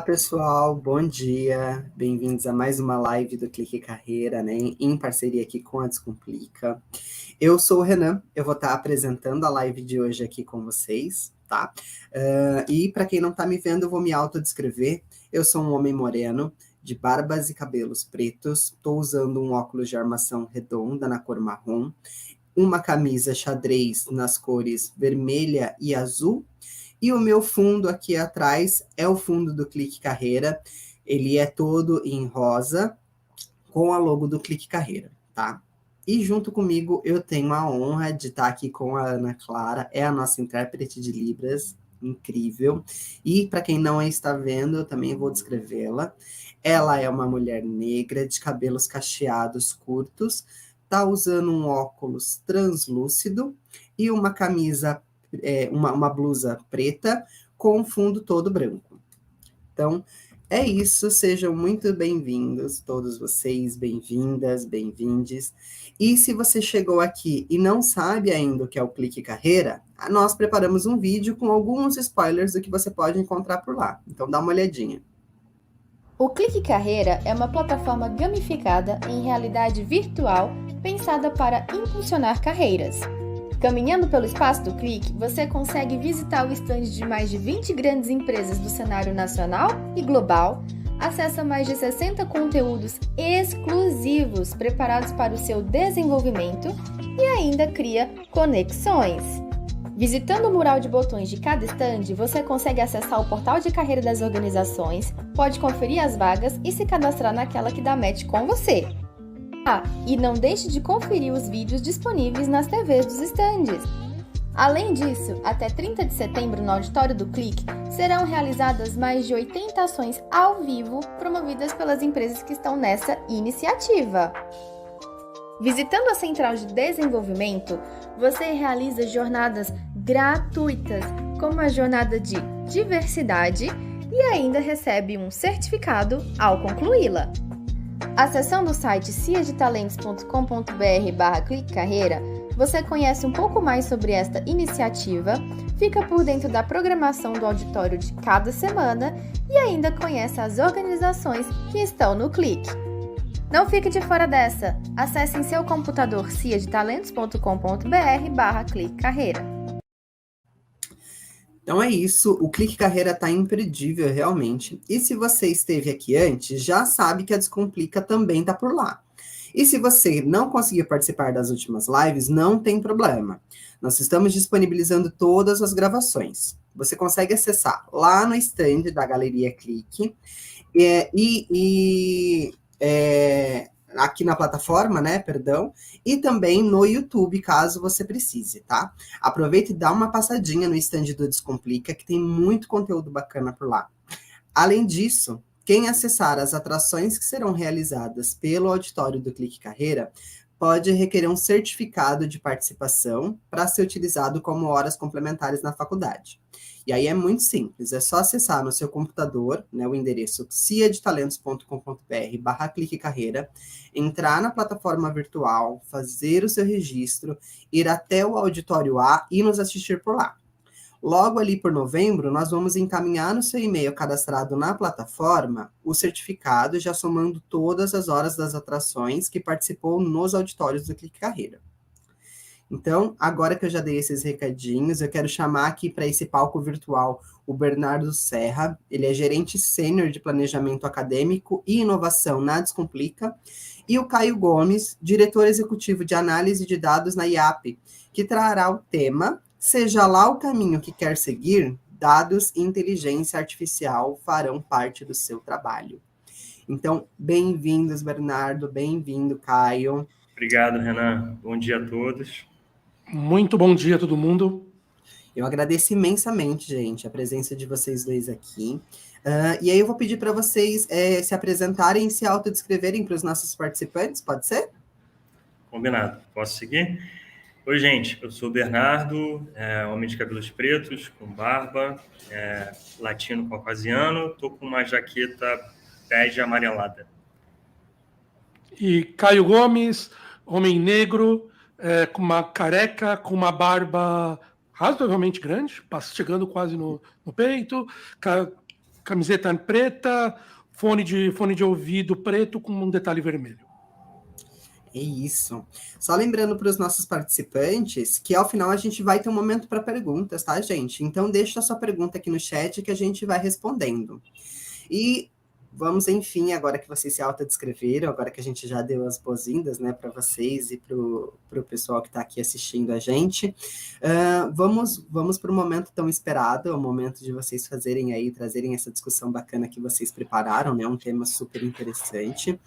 pessoal, bom dia, bem-vindos a mais uma live do Clique Carreira, né, em parceria aqui com a Descomplica. Eu sou o Renan, eu vou estar apresentando a live de hoje aqui com vocês, tá? E para quem não está me vendo, eu vou me autodescrever. Eu sou um homem moreno, de barbas e cabelos pretos, estou usando um óculos de armação redonda na cor marrom, uma camisa xadrez nas cores vermelha e azul, e o meu fundo aqui atrás é o fundo do Clique Carreira. Ele é todo em rosa, com a logo do Clique Carreira, tá? E junto comigo eu tenho a honra de estar aqui com a Ana Clara, é a nossa intérprete de Libras, incrível. E para quem não a está vendo, eu também vou descrevê-la. Ela é uma mulher negra, de cabelos cacheados curtos, tá usando um óculos translúcido e uma camisa uma blusa preta com fundo todo branco. Então, é isso. Sejam muito bem-vindos, todos vocês, bem-vindas, bem-vindes. E se você chegou aqui e não sabe ainda o que é o Clique Carreira, nós preparamos um vídeo com alguns spoilers do que você pode encontrar por lá. Então, dá uma olhadinha. O Clique Carreira é uma plataforma gamificada em realidade virtual pensada para impulsionar carreiras. Caminhando pelo espaço do Clique, você consegue visitar o stand de mais de 20 grandes empresas do cenário nacional e global, acessa mais de 60 conteúdos exclusivos preparados para o seu desenvolvimento e ainda cria conexões. Visitando o mural de botões de cada stand, você consegue acessar o portal de carreira das organizações, pode conferir as vagas e se cadastrar naquela que dá match com você. E não deixe de conferir os vídeos disponíveis nas TVs dos estandes. Além disso, até 30 de setembro no auditório do Clique, serão realizadas mais de 80 ações ao vivo promovidas pelas empresas que estão nessa iniciativa. Visitando a Central de Desenvolvimento, você realiza jornadas gratuitas, como a jornada de diversidade, e ainda recebe um certificado ao concluí-la. Acessando o site ciadetalentos.com.br/clique carreira, você conhece um pouco mais sobre esta iniciativa, fica por dentro da programação do auditório de cada semana e ainda conhece as organizações que estão no Clique. Não fique de fora dessa! Acesse em seu computador ciadetalentos.com.br/clique carreira. Então é isso, o Clique Carreira está imperdível realmente. E se você esteve aqui antes, já sabe que a Descomplica também está por lá. E se você não conseguiu participar das últimas lives, não tem problema. Nós estamos disponibilizando todas as gravações. Você consegue acessar lá no stand da Galeria Clique aqui na plataforma, né, perdão, e também no YouTube, caso você precise, tá? Aproveita e dá uma passadinha no stand do Descomplica, que tem muito conteúdo bacana por lá. Além disso, quem acessar as atrações que serão realizadas pelo auditório do Clique Carreira pode requerer um certificado de participação para ser utilizado como horas complementares na faculdade. E aí é muito simples, é só acessar no seu computador, né, o endereço ciadetalentos.com.br/clique carreira, entrar na plataforma virtual, fazer o seu registro, ir até o auditório A e nos assistir por lá. Logo ali por novembro, nós vamos encaminhar no seu e-mail cadastrado na plataforma o certificado, já somando todas as horas das atrações que participou nos auditórios do Clique Carreira. Então, agora que eu já dei esses recadinhos, eu quero chamar aqui para esse palco virtual o Bernardo Serra. Ele é gerente sênior de planejamento acadêmico e inovação na Descomplica, e o Caio Gomes, diretor executivo de análise de dados na IAP, que trará o tema Seja lá o caminho que quer seguir, dados e inteligência artificial farão parte do seu trabalho. Então, bem-vindos, Bernardo, bem-vindo, Caio. Obrigado, Renan. Bom dia a todos. Muito bom dia a todo mundo. Eu agradeço imensamente, gente, a presença de vocês dois aqui. E aí eu vou pedir para vocês se apresentarem e se autodescreverem para os nossos participantes, pode ser? Combinado. Posso seguir? Oi, gente. Eu sou o Bernardo, homem de cabelos pretos, com barba, latino caucasiano. Estou com uma jaqueta bege amarelada. E Caio Gomes, homem negro, com uma careca, com uma barba razoavelmente grande, chegando quase no peito, camiseta preta, fone de ouvido preto com um detalhe vermelho. É isso. Só lembrando para os nossos participantes que ao final a gente vai ter um momento para perguntas, tá, gente? Então deixa a sua pergunta aqui no chat que a gente vai respondendo. E vamos, enfim, agora que vocês se autodescreveram, agora que a gente já deu as boas-vindas, né, para vocês e para o pessoal que está aqui assistindo a gente, vamos para o momento tão esperado, o momento de vocês fazerem aí, trazerem essa discussão bacana que vocês prepararam, né, um tema super interessante.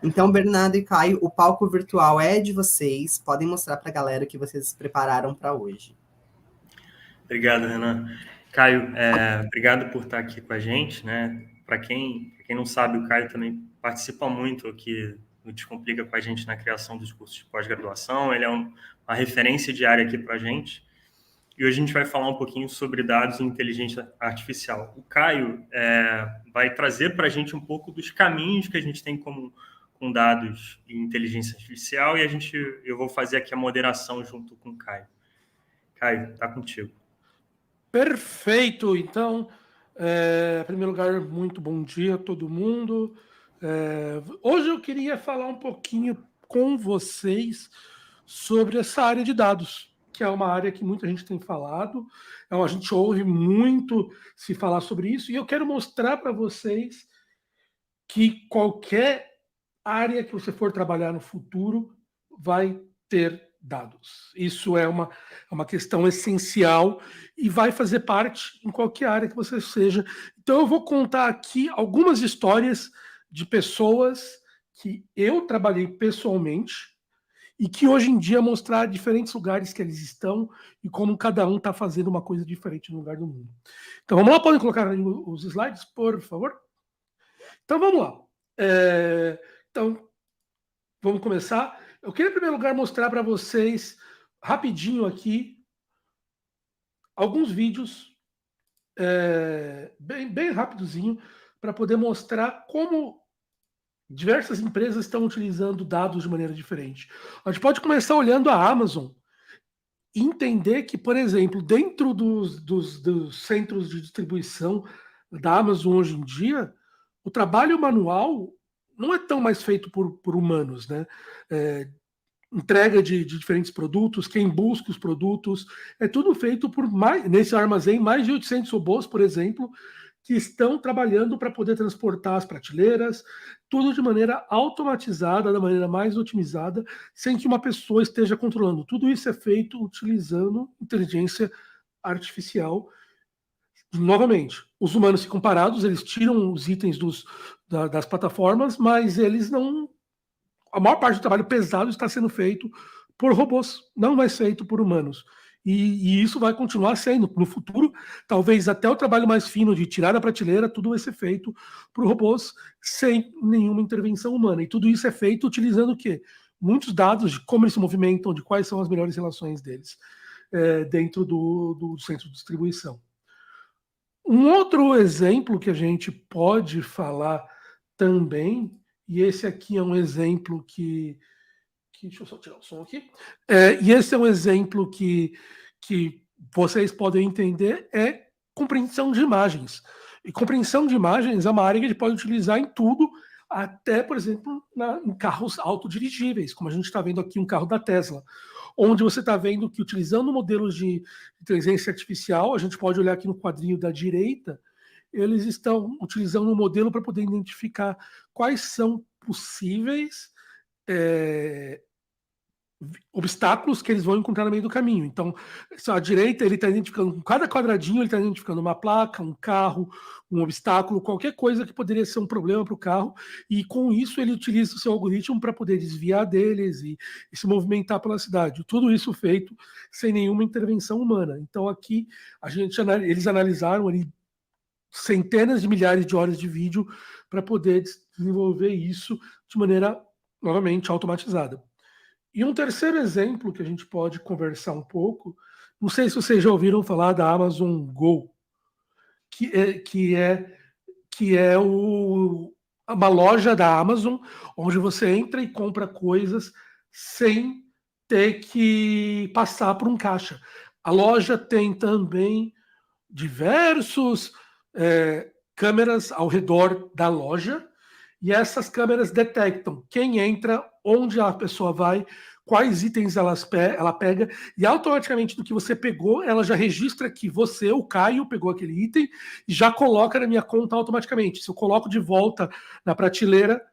Então, Bernardo e Caio, o palco virtual é de vocês, podem mostrar para a galera o que vocês prepararam para hoje. Obrigado, Renan. Caio, obrigado por estar aqui com a gente, né? Para quem não sabe, o Caio também participa muito aqui no Descomplica com a gente na criação dos cursos de pós-graduação. Ele é uma referência diária aqui para a gente. E hoje a gente vai falar um pouquinho sobre dados e inteligência artificial. O Caio vai trazer para a gente um pouco dos caminhos que a gente tem com dados e inteligência artificial e eu vou fazer aqui a moderação junto com o Caio. Caio, está contigo. Perfeito! Então, em primeiro lugar, muito bom dia a todo mundo. Hoje eu queria falar um pouquinho com vocês sobre essa área de dados, que é uma área que muita gente tem falado, a gente ouve muito se falar sobre isso, e eu quero mostrar para vocês que qualquer área que você for trabalhar no futuro vai ter dados. Isso é uma questão essencial e vai fazer parte em qualquer área que você seja. Então eu vou contar aqui algumas histórias de pessoas que eu trabalhei pessoalmente e que hoje em dia mostrar diferentes lugares que eles estão e como cada um está fazendo uma coisa diferente no lugar do mundo. Então vamos lá, podem colocar aí os slides, por favor? Então vamos lá. Então, vamos começar. Eu queria, em primeiro lugar, mostrar para vocês, rapidinho aqui, alguns vídeos, bem rapidozinho, para poder mostrar como diversas empresas estão utilizando dados de maneira diferente. A gente pode começar olhando a Amazon e entender que, por exemplo, dentro dos centros de distribuição da Amazon hoje em dia, o trabalho manual não é tão mais feito por humanos, né? Entrega de diferentes produtos, quem busca os produtos, é tudo feito nesse armazém, mais de 800 robôs, por exemplo, que estão trabalhando para poder transportar as prateleiras, tudo de maneira automatizada, da maneira mais otimizada, sem que uma pessoa esteja controlando. Tudo isso é feito utilizando inteligência artificial. Novamente, os humanos ficam parados, eles tiram os itens das plataformas, mas eles não... A maior parte do trabalho pesado está sendo feito por robôs, não mais feito por humanos. E isso vai continuar sendo. No futuro, talvez até o trabalho mais fino de tirar da prateleira, tudo vai ser feito por robôs sem nenhuma intervenção humana. E tudo isso é feito utilizando o quê? Muitos dados de como eles se movimentam, de quais são as melhores relações deles dentro do centro de distribuição. Um outro exemplo que a gente pode falar também, e esse aqui é um exemplo que deixa eu só tirar o som aqui, e esse é um exemplo que vocês podem entender, é compreensão de imagens. E compreensão de imagens é uma área que a gente pode utilizar em tudo, até, por exemplo, em carros autodirigíveis, como a gente está vendo aqui um carro da Tesla, onde você está vendo que, utilizando modelos de inteligência artificial, a gente pode olhar aqui no quadrinho da direita, eles estão utilizando um modelo para poder identificar quais são possíveis obstáculos que eles vão encontrar no meio do caminho. Então, à direita, ele está identificando, com cada quadradinho, ele está identificando uma placa, um carro, um obstáculo, qualquer coisa que poderia ser um problema para o carro, e com isso ele utiliza o seu algoritmo para poder desviar deles e se movimentar pela cidade. Tudo isso feito sem nenhuma intervenção humana. Então, aqui, eles analisaram ali centenas de milhares de horas de vídeo para poder desenvolver isso de maneira, novamente, automatizada. E um terceiro exemplo que a gente pode conversar um pouco, não sei se vocês já ouviram falar da Amazon Go, que é uma loja da Amazon, onde você entra e compra coisas sem ter que passar por um caixa. A loja tem também diversos câmeras ao redor da loja, e essas câmeras detectam quem entra, onde a pessoa vai, quais itens ela pega, e automaticamente do que você pegou, ela já registra que você, o Caio, pegou aquele item e já coloca na minha conta automaticamente. Se eu coloco de volta na prateleira,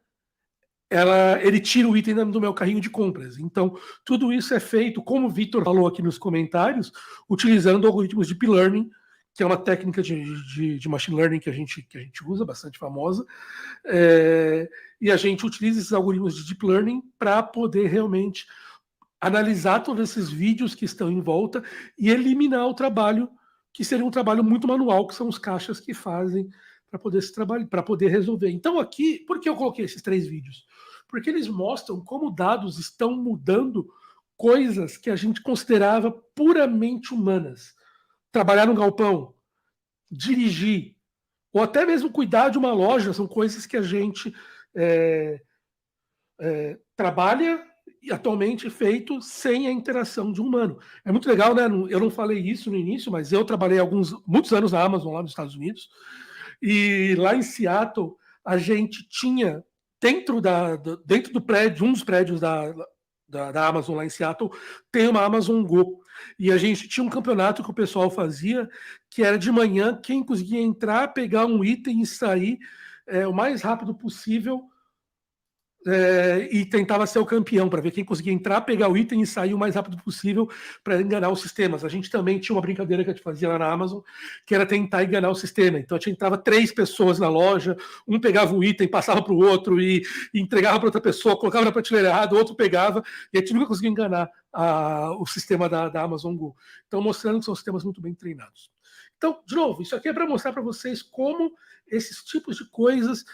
ele tira o item do meu carrinho de compras. Então, tudo isso é feito, como o Vitor falou aqui nos comentários, utilizando algoritmos de Deep Learning, que é uma técnica de machine learning que a gente usa, bastante famosa. E a gente utiliza esses algoritmos de Deep Learning para poder realmente analisar todos esses vídeos que estão em volta e eliminar o trabalho, que seria um trabalho muito manual, que são os caixas que fazem para poder esse trabalho, para poder resolver. Então aqui, por que eu coloquei esses 3 vídeos? Porque eles mostram como dados estão mudando coisas que a gente considerava puramente humanas. Trabalhar no galpão, dirigir, ou até mesmo cuidar de uma loja, são coisas que a gente trabalha e atualmente feito sem a interação de um humano. É muito legal, né? Eu não falei isso no início, mas eu trabalhei muitos anos na Amazon, lá nos Estados Unidos, e lá em Seattle, a gente tinha, dentro do prédio, um dos prédios da Amazon lá em Seattle, tem uma Amazon Go. E a gente tinha um campeonato que o pessoal fazia, que era de manhã, quem conseguia entrar, pegar um item e sair o mais rápido possível, e tentava ser o campeão, para ver quem conseguia entrar, pegar o item e sair o mais rápido possível para enganar os sistemas. A gente também tinha uma brincadeira que a gente fazia lá na Amazon, que era tentar enganar o sistema. Então a gente entrava 3 pessoas na loja, um pegava o item, passava para o outro e entregava para outra pessoa, colocava na prateleira errada, o outro pegava, e a gente nunca conseguia enganar o sistema da Amazon Go. Então mostrando que são sistemas muito bem treinados. Então, de novo, isso aqui é para mostrar para vocês como esses tipos de coisas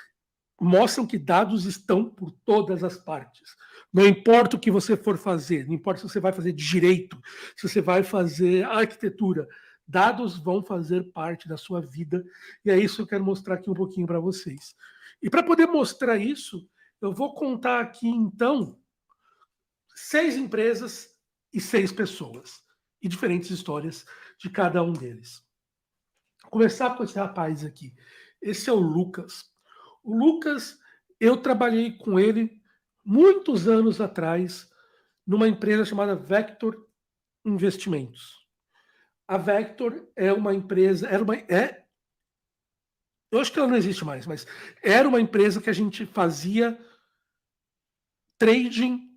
mostram que dados estão por todas as partes. Não importa o que você for fazer, não importa se você vai fazer direito, se você vai fazer arquitetura, dados vão fazer parte da sua vida, e é isso que eu quero mostrar aqui um pouquinho para vocês. E para poder mostrar isso, eu vou contar aqui, então, 6 empresas e 6 pessoas, e diferentes histórias de cada um deles. Vou começar com esse rapaz aqui. Esse é o Lucas. O Lucas, eu trabalhei com ele muitos anos atrás numa empresa chamada Vector Investimentos. A Vector é uma empresa, eu acho que ela não existe mais, mas era uma empresa que a gente fazia trading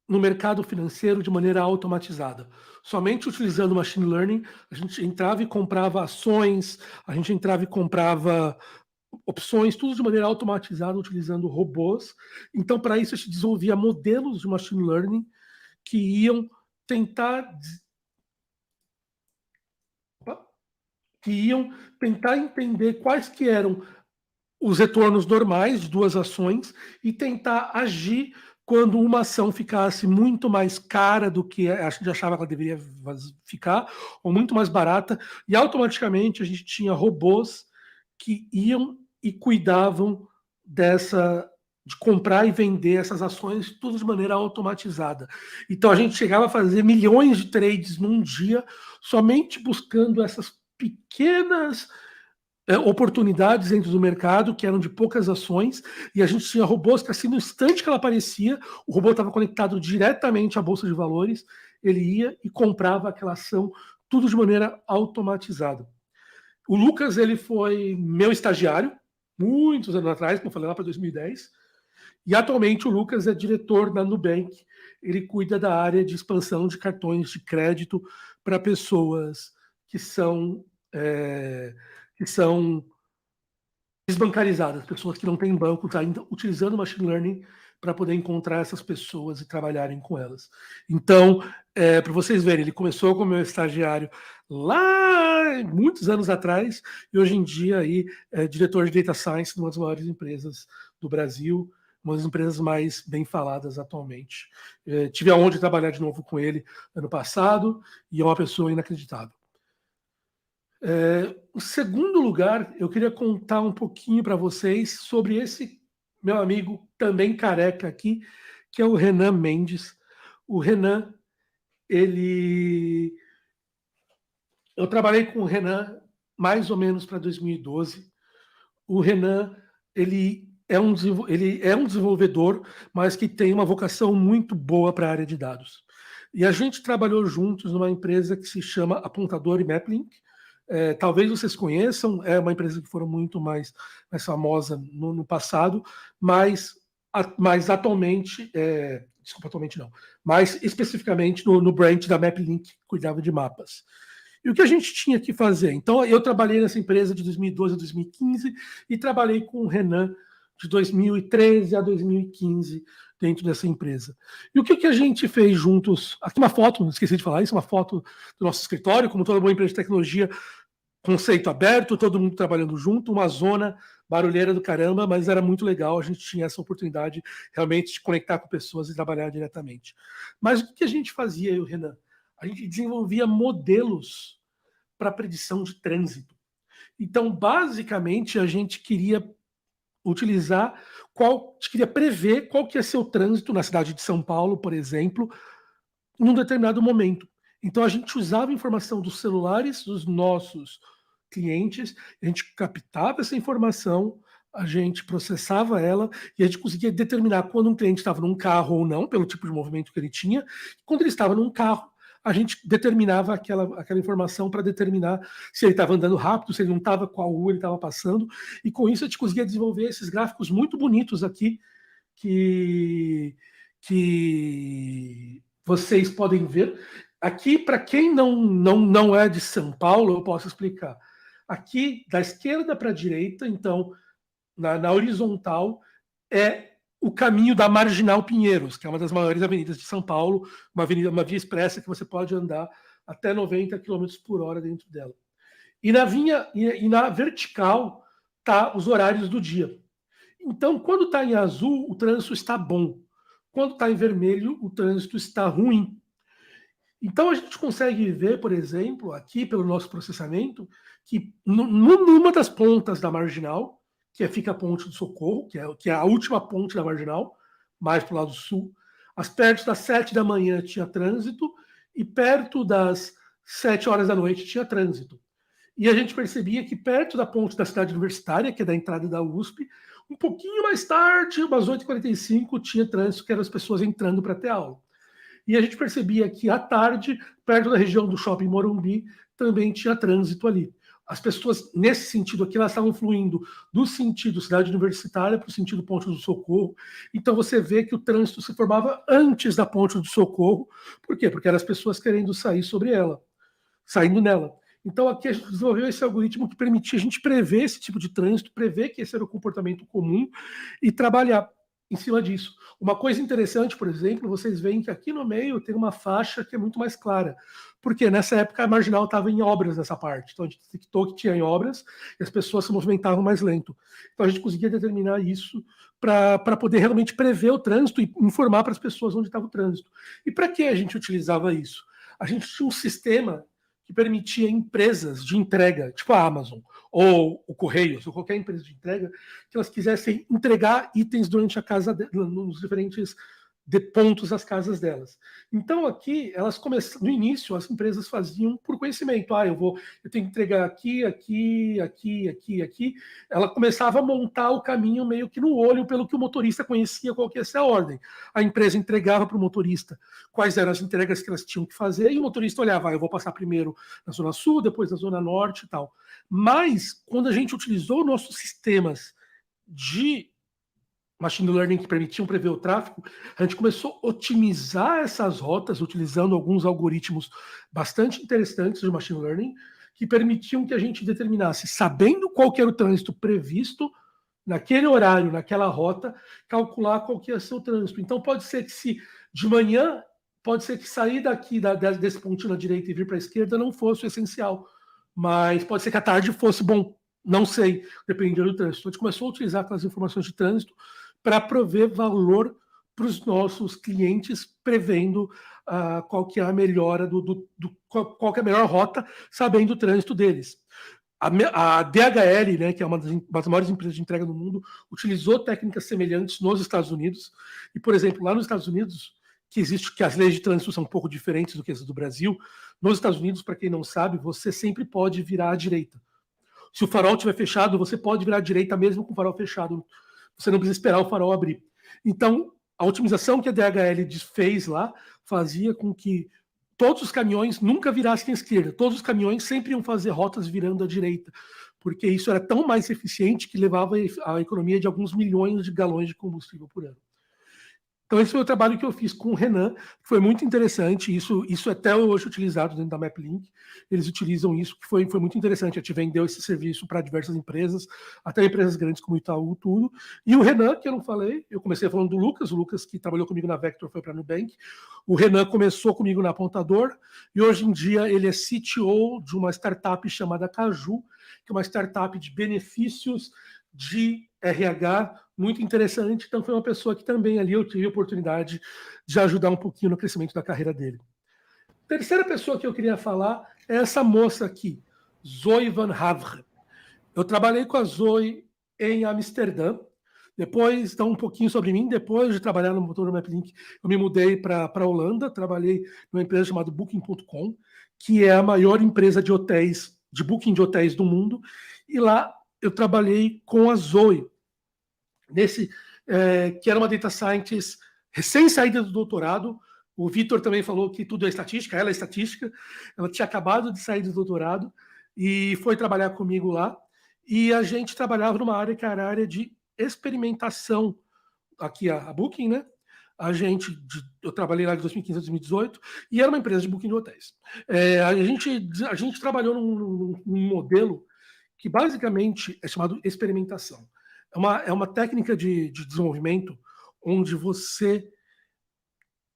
no mercado financeiro de maneira automatizada. Somente utilizando machine learning, a gente entrava e comprava ações, a gente entrava e comprava opções, tudo de maneira automatizada, utilizando robôs. Então, para isso, a gente desenvolvia modelos de machine learning que iam tentar entender quais que eram os retornos normais de 2 ações e tentar agir quando uma ação ficasse muito mais cara do que a gente achava que ela deveria ficar, ou muito mais barata, e automaticamente a gente tinha robôs que iam e cuidavam de comprar e vender essas ações, tudo de maneira automatizada. Então a gente chegava a fazer milhões de trades num dia, somente buscando essas pequenas oportunidades dentro do mercado, que eram de poucas ações, e a gente tinha robôs que, assim, no instante que ela aparecia, o robô estava conectado diretamente à Bolsa de Valores, ele ia e comprava aquela ação, tudo de maneira automatizada. O Lucas, ele foi meu estagiário, muitos anos atrás, como eu falei, lá para 2010, e atualmente o Lucas é diretor da Nubank. Ele cuida da área de expansão de cartões de crédito para pessoas que são desbancarizadas, pessoas que não têm banco, está ainda utilizando machine learning para poder encontrar essas pessoas e trabalharem com elas. Então, para vocês verem, ele começou como meu estagiário lá muitos anos atrás e hoje em dia aí é diretor de Data Science de uma das maiores empresas do Brasil, uma das empresas mais bem faladas atualmente. Tive a honra de trabalhar de novo com ele ano passado e é uma pessoa inacreditável. Em segundo lugar, eu queria contar um pouquinho para vocês sobre esse meu amigo também careca aqui, que é o Renan Mendes. O Renan, eu trabalhei com o Renan mais ou menos para 2012. o Renan, ele é um desenvolvedor, mas que tem uma vocação muito boa para a área de dados. E a gente trabalhou juntos numa empresa que se chama Apontador e Maplink. Talvez vocês conheçam, é uma empresa que foram muito mais famosa no passado, mas atualmente, desculpa, atualmente não, mas especificamente no branch da Maplink, que cuidava de mapas. E o que a gente tinha que fazer? Então, eu trabalhei nessa empresa de 2012 a 2015 e trabalhei com o Renan de 2013 a 2015 dentro dessa empresa. E o que a gente fez juntos? Aqui uma foto, não esqueci de falar isso, uma foto do nosso escritório, como toda boa empresa de tecnologia, conceito aberto, todo mundo trabalhando junto, uma zona barulheira do caramba, mas era muito legal, a gente tinha essa oportunidade realmente de conectar com pessoas e trabalhar diretamente. Mas o que a gente fazia, eu e o Renan? A gente desenvolvia modelos para predição de trânsito. Então, basicamente, a gente queria prever qual que ia ser o trânsito na cidade de São Paulo, por exemplo, num determinado momento. Então, a gente usava a informação dos celulares dos nossos clientes, a gente captava essa informação, a gente processava ela e a gente conseguia determinar quando um cliente estava num carro ou não, pelo tipo de movimento que ele tinha. Quando ele estava num carro, a gente determinava aquela informação para determinar se ele estava andando rápido, se ele não estava, qual rua ele estava passando, e com isso a gente conseguia desenvolver esses gráficos muito bonitos aqui, que vocês podem ver. Aqui, para quem não é de São Paulo, eu posso explicar. Aqui, da esquerda para a direita, então, na horizontal, é o caminho da Marginal Pinheiros, que é uma das maiores avenidas de São Paulo, uma via expressa que você pode andar até 90 km por hora dentro dela. E na vertical tá os horários do dia. Então, quando está em azul, o trânsito está bom. Quando está em vermelho, o trânsito está ruim. Então, a gente consegue ver, por exemplo, aqui pelo nosso processamento, que numa das pontas da Marginal, que fica a Ponte do Socorro, que é a última ponte da Marginal, mais para o lado sul, perto das 7 da manhã tinha trânsito e perto das 7 horas da noite tinha trânsito. E a gente percebia que perto da ponte da cidade universitária, que é da entrada da USP, um pouquinho mais tarde, umas 8h45, tinha trânsito, que eram as pessoas entrando para ter aula. E a gente percebia que à tarde, perto da região do Shopping Morumbi, também tinha trânsito ali. As pessoas, nesse sentido aqui, elas estavam fluindo do sentido cidade universitária para o sentido Ponte do Socorro. Então você vê que o trânsito se formava antes da Ponte do Socorro. Por quê? Porque eram as pessoas querendo sair saindo nela. Então aqui a gente desenvolveu esse algoritmo que permitia a gente prever esse tipo de trânsito, prever que esse era o comportamento comum e trabalhar em cima disso. Uma coisa interessante, por exemplo, vocês veem que aqui no meio tem uma faixa que é muito mais clara, porque nessa época a Marginal estava em obras nessa parte, então a gente detectou que tinha em obras e as pessoas se movimentavam mais lento. Então a gente conseguia determinar isso para poder realmente prever o trânsito e informar para as pessoas onde estava o trânsito. E para que a gente utilizava isso? A gente tinha um sistema que permitia empresas de entrega, tipo a Amazon, ou o Correios, ou qualquer empresa de entrega, que elas quisessem entregar itens durante a casa, nos diferentes pontos das casas delas. Então aqui, elas começam, no início, as empresas faziam por conhecimento. Eu tenho que entregar aqui, aqui, aqui, aqui, aqui. Ela começava a montar o caminho meio que no olho, pelo que o motorista conhecia qual que ia ser a ordem. A empresa entregava para o motorista quais eram as entregas que elas tinham que fazer, e o motorista olhava, eu vou passar primeiro na Zona Sul, depois na Zona Norte e tal. Mas, quando a gente utilizou nossos sistemas de machine learning que permitiam prever o tráfego, a gente começou a otimizar essas rotas utilizando alguns algoritmos bastante interessantes de machine learning que permitiam que a gente determinasse, sabendo qual que era o trânsito previsto naquele horário, naquela rota, calcular qual que ia ser o trânsito. Então pode ser que se de manhã, pode ser que sair daqui desse pontinho na direita e vir para a esquerda não fosse o essencial, mas pode ser que à tarde fosse bom, não sei, dependendo do trânsito. A gente começou a utilizar aquelas informações de trânsito para prover valor para os nossos clientes, prevendo qual que é a melhora qual que é a melhor rota, sabendo o trânsito deles. A DHL, né, que é uma das maiores empresas de entrega do mundo, utilizou técnicas semelhantes nos Estados Unidos. E, por exemplo, lá nos Estados Unidos, que as leis de trânsito são um pouco diferentes do que as do Brasil, nos Estados Unidos, para quem não sabe, você sempre pode virar à direita. Se o farol estiver fechado, você pode virar à direita mesmo com o farol fechado. Você não precisa esperar o farol abrir. Então, a otimização que a DHL fez lá fazia com que todos os caminhões nunca virassem à esquerda. Todos os caminhões sempre iam fazer rotas virando à direita, porque isso era tão mais eficiente que levava a economia de alguns milhões de galões de combustível por ano. Então, esse foi o trabalho que eu fiz com o Renan, que foi muito interessante. Isso é até hoje utilizado dentro da MapLink. Eles utilizam isso, que foi muito interessante. A gente vendeu esse serviço para diversas empresas, até empresas grandes como Itaú, tudo. E o Renan, que eu não falei, eu comecei falando do Lucas, o Lucas que trabalhou comigo na Vector foi para a Nubank. O Renan começou comigo na Apontador, e hoje em dia ele é CTO de uma startup chamada Caju, que é uma startup de benefícios de RH, muito interessante. Então foi uma pessoa que também ali eu tive a oportunidade de ajudar um pouquinho no crescimento da carreira dele. A terceira pessoa que eu queria falar é essa moça aqui, Zoe Van Havre. Eu trabalhei com a Zoe em Amsterdã. Depois, então, um pouquinho sobre mim. Depois de trabalhar no motor do MapLink, eu me mudei para a Holanda. Trabalhei numa empresa chamada Booking.com, que é a maior empresa de hotéis, de booking de hotéis do mundo. E lá eu trabalhei com a Zoe, que era uma data scientist recém-saída do doutorado. O Vitor também falou que tudo é estatística, ela é estatística. Ela tinha acabado de sair do doutorado e foi trabalhar comigo lá. E a gente trabalhava numa área que era a área de experimentação. Aqui a Booking, né? Eu trabalhei lá de 2015 a 2018 e era uma empresa de booking de hotéis. A gente trabalhou num modelo que basicamente é chamado experimentação. É uma técnica de desenvolvimento onde você,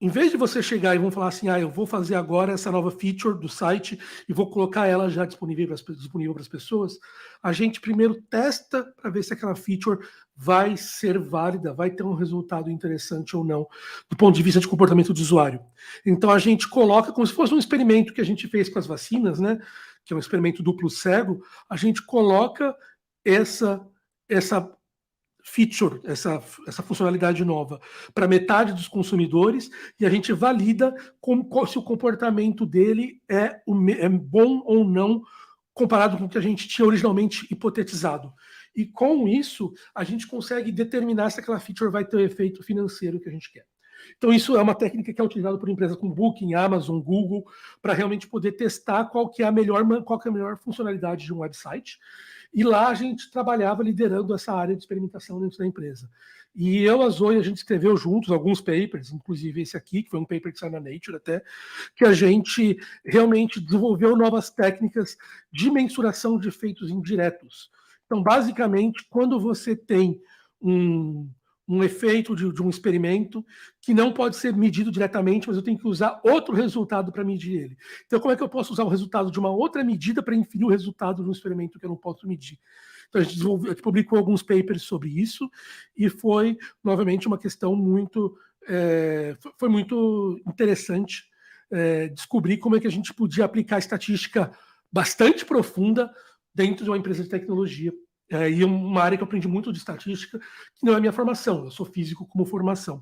em vez de você chegar e vão falar assim, eu vou fazer agora essa nova feature do site e vou colocar ela já disponível para as pessoas, a gente primeiro testa para ver se aquela feature vai ser válida, vai ter um resultado interessante ou não, do ponto de vista de comportamento do usuário. Então a gente coloca como se fosse um experimento que a gente fez com as vacinas, né? Que é um experimento duplo cego, a gente coloca essa feature, essa funcionalidade nova para metade dos consumidores e a gente valida se o comportamento dele é bom ou não comparado com o que a gente tinha originalmente hipotetizado. E com isso, a gente consegue determinar se aquela feature vai ter o efeito financeiro que a gente quer. Então, isso é uma técnica que é utilizada por empresas como Booking, Amazon, Google, para realmente poder testar qual que é a melhor funcionalidade de um website. E lá a gente trabalhava liderando essa área de experimentação dentro da empresa. E eu e a Zoe, a gente escreveu juntos alguns papers, inclusive esse aqui, que foi um paper que saiu na Nature até, que a gente realmente desenvolveu novas técnicas de mensuração de efeitos indiretos. Então, basicamente, quando você tem um efeito de um experimento que não pode ser medido diretamente, mas eu tenho que usar outro resultado para medir ele. Então, como é que eu posso usar o resultado de uma outra medida para inferir o resultado de um experimento que eu não posso medir? Então, a gente publicou alguns papers sobre isso e foi, novamente, uma questão foi muito interessante descobrir como é que a gente podia aplicar estatística bastante profunda dentro de uma empresa de tecnologia. E uma área que eu aprendi muito de estatística, que não é minha formação, eu sou físico como formação.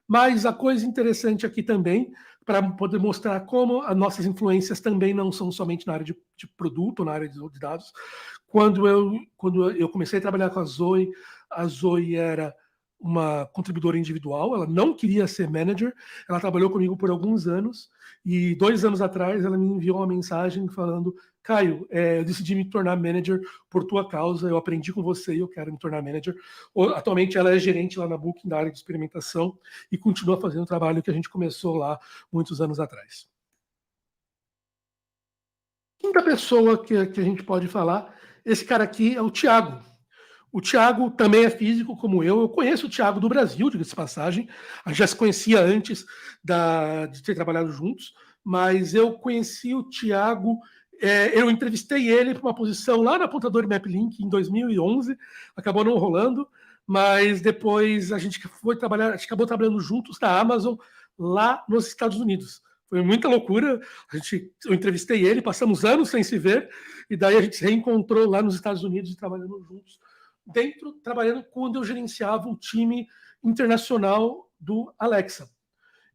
Mas a coisa interessante aqui também, para poder mostrar como as nossas influências também não são somente na área de produto, na área de dados. Quando eu comecei a trabalhar com a Zoe era uma contribuidora individual, ela não queria ser manager, ela trabalhou comigo por alguns anos, e 2 anos atrás ela me enviou uma mensagem falando: Caio, eu decidi me tornar manager por tua causa, eu aprendi com você e eu quero me tornar manager. Atualmente ela é gerente lá na Booking, da área de experimentação, e continua fazendo o trabalho que a gente começou lá muitos anos atrás. Quinta pessoa que a gente pode falar, esse cara aqui é o Thiago. O Thiago também é físico como eu conheço o Thiago do Brasil, diga-se de passagem, a gente já se conhecia antes de ter trabalhado juntos, mas eu conheci o Thiago, eu entrevistei ele para uma posição lá na Apontador e MapLink em 2011, acabou não rolando, mas depois a gente acabou trabalhando juntos na Amazon lá nos Estados Unidos. Foi muita loucura, eu entrevistei ele, passamos anos sem se ver, e daí a gente se reencontrou lá nos Estados Unidos e trabalhando juntos, trabalhando quando eu gerenciava o time internacional do Alexa.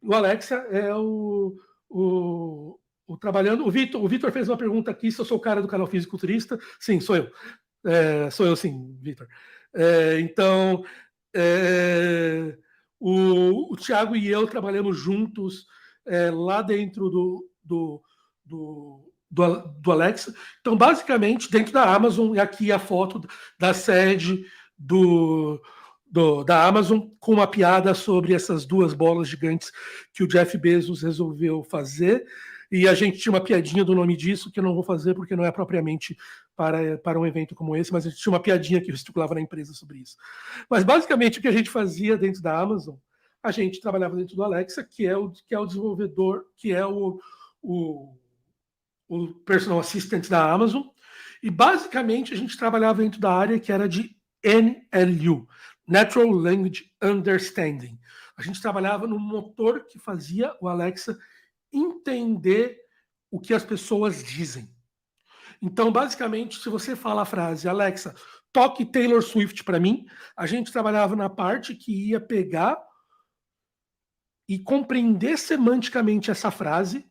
O Alexa é o trabalhando. O Vitor fez uma pergunta aqui se eu sou o cara do canal Fisiculturista. Sim, sou eu. Sou eu sim, Vitor. Então, o Thiago e eu trabalhamos juntos lá dentro do Alexa. Então, basicamente, dentro da Amazon, e aqui a foto da sede da Amazon, com uma piada sobre essas duas bolas gigantes que o Jeff Bezos resolveu fazer. E a gente tinha uma piadinha do nome disso, que eu não vou fazer porque não é propriamente para um evento como esse, mas a gente tinha uma piadinha que circulava na empresa sobre isso. Mas basicamente o que a gente fazia dentro da Amazon, a gente trabalhava dentro do Alexa, que é o desenvolvedor, que é o personal assistant da Amazon, e basicamente a gente trabalhava dentro da área que era de NLU, Natural Language Understanding. A gente trabalhava no motor que fazia o Alexa entender o que as pessoas dizem. Então, basicamente, se você fala a frase, Alexa, toque Taylor Swift para mim, a gente trabalhava na parte que ia pegar e compreender semanticamente essa frase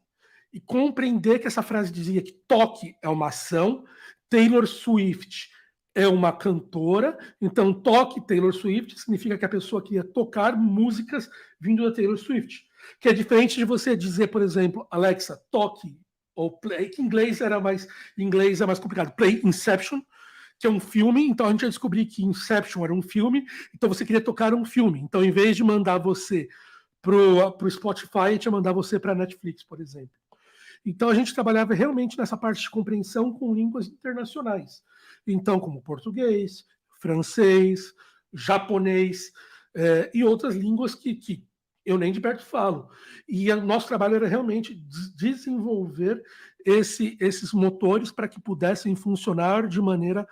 e compreender que essa frase dizia que toque é uma ação, Taylor Swift é uma cantora, então toque Taylor Swift significa que a pessoa queria tocar músicas vindo da Taylor Swift. Que é diferente de você dizer, por exemplo, Alexa, toque, ou play, que em inglês é mais complicado, play Inception, que é um filme, então a gente ia descobrir que Inception era um filme, então você queria tocar um filme. Então, em vez de mandar você pro Spotify, a gente ia mandar você para Netflix, por exemplo. Então, a gente trabalhava realmente nessa parte de compreensão com línguas internacionais. Então, como português, francês, japonês e outras línguas que eu nem de perto falo. E o nosso trabalho era realmente desenvolver esses motores para que pudessem funcionar de maneira